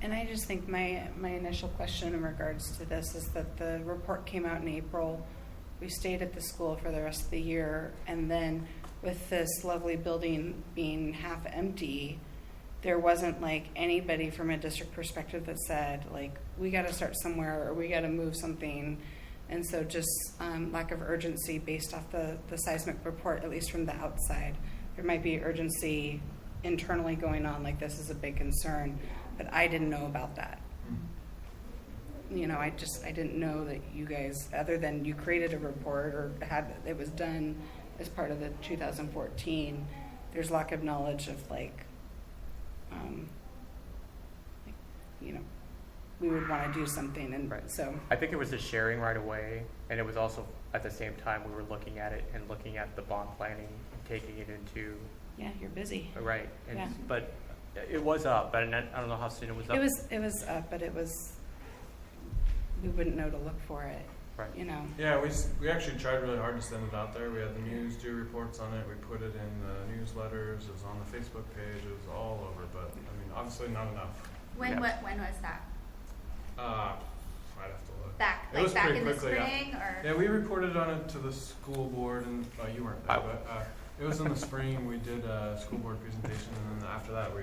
and I just think my initial question in regards to this is that the report came out in April. We stayed at the school for the rest of the year, and then with this lovely building being half empty, there wasn't like anybody from a district perspective that said like, we got to start somewhere or we got to move something. And so just lack of urgency based off the seismic report, at least from the outside. There might be urgency internally going on, like this is a big concern, but I didn't know about that. You know, I didn't know that you guys, other than you created a report or it was done as part of the 2014, there's lack of knowledge of like, you know, we would want to do something, and Right. so. I think it was the sharing right away, and it was also at the same time we were looking at it and looking at the bond planning and taking it into Yeah, you're busy. right. And Yeah. but it was up, but I don't know how soon it was up. It was up, but we wouldn't know to look for it. Right. You know. Yeah, we actually tried really hard to send it out there. We had the news do reports on it. We put it in the newsletters. It was on the Facebook page. It was all over. But I mean, obviously not enough. When Yeah. when was that? I'd have to look. Back It was back pretty in the quickly, spring, or Yeah, we reported on it to the school board, and you weren't there, I- but it was in the spring. We did a school board presentation, and then after that, we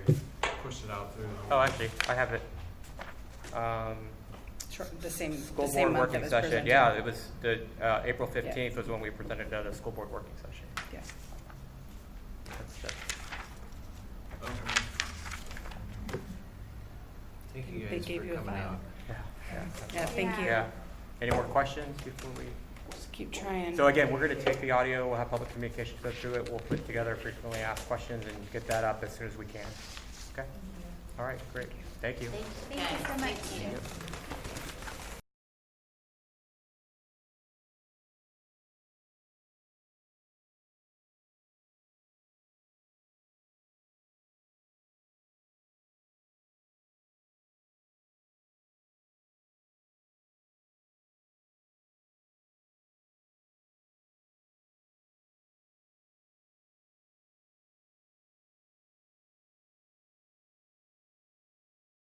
pushed it out through. Oh, actually, I have it. The same School the same board month working it was session. presented. Yeah, it was the April 15th was when we presented at a school board working session. Yeah. That's it. Thank you They guys gave for you a coming file. out. Yeah. Yeah, thank you. Yeah. Any more questions before we? Just keep trying. So again, we're going to take the audio. We'll have public communications go through it. We'll put together frequently asked questions and get that up as soon as we can. Okay. All right. Great. Thank you. thank you so much.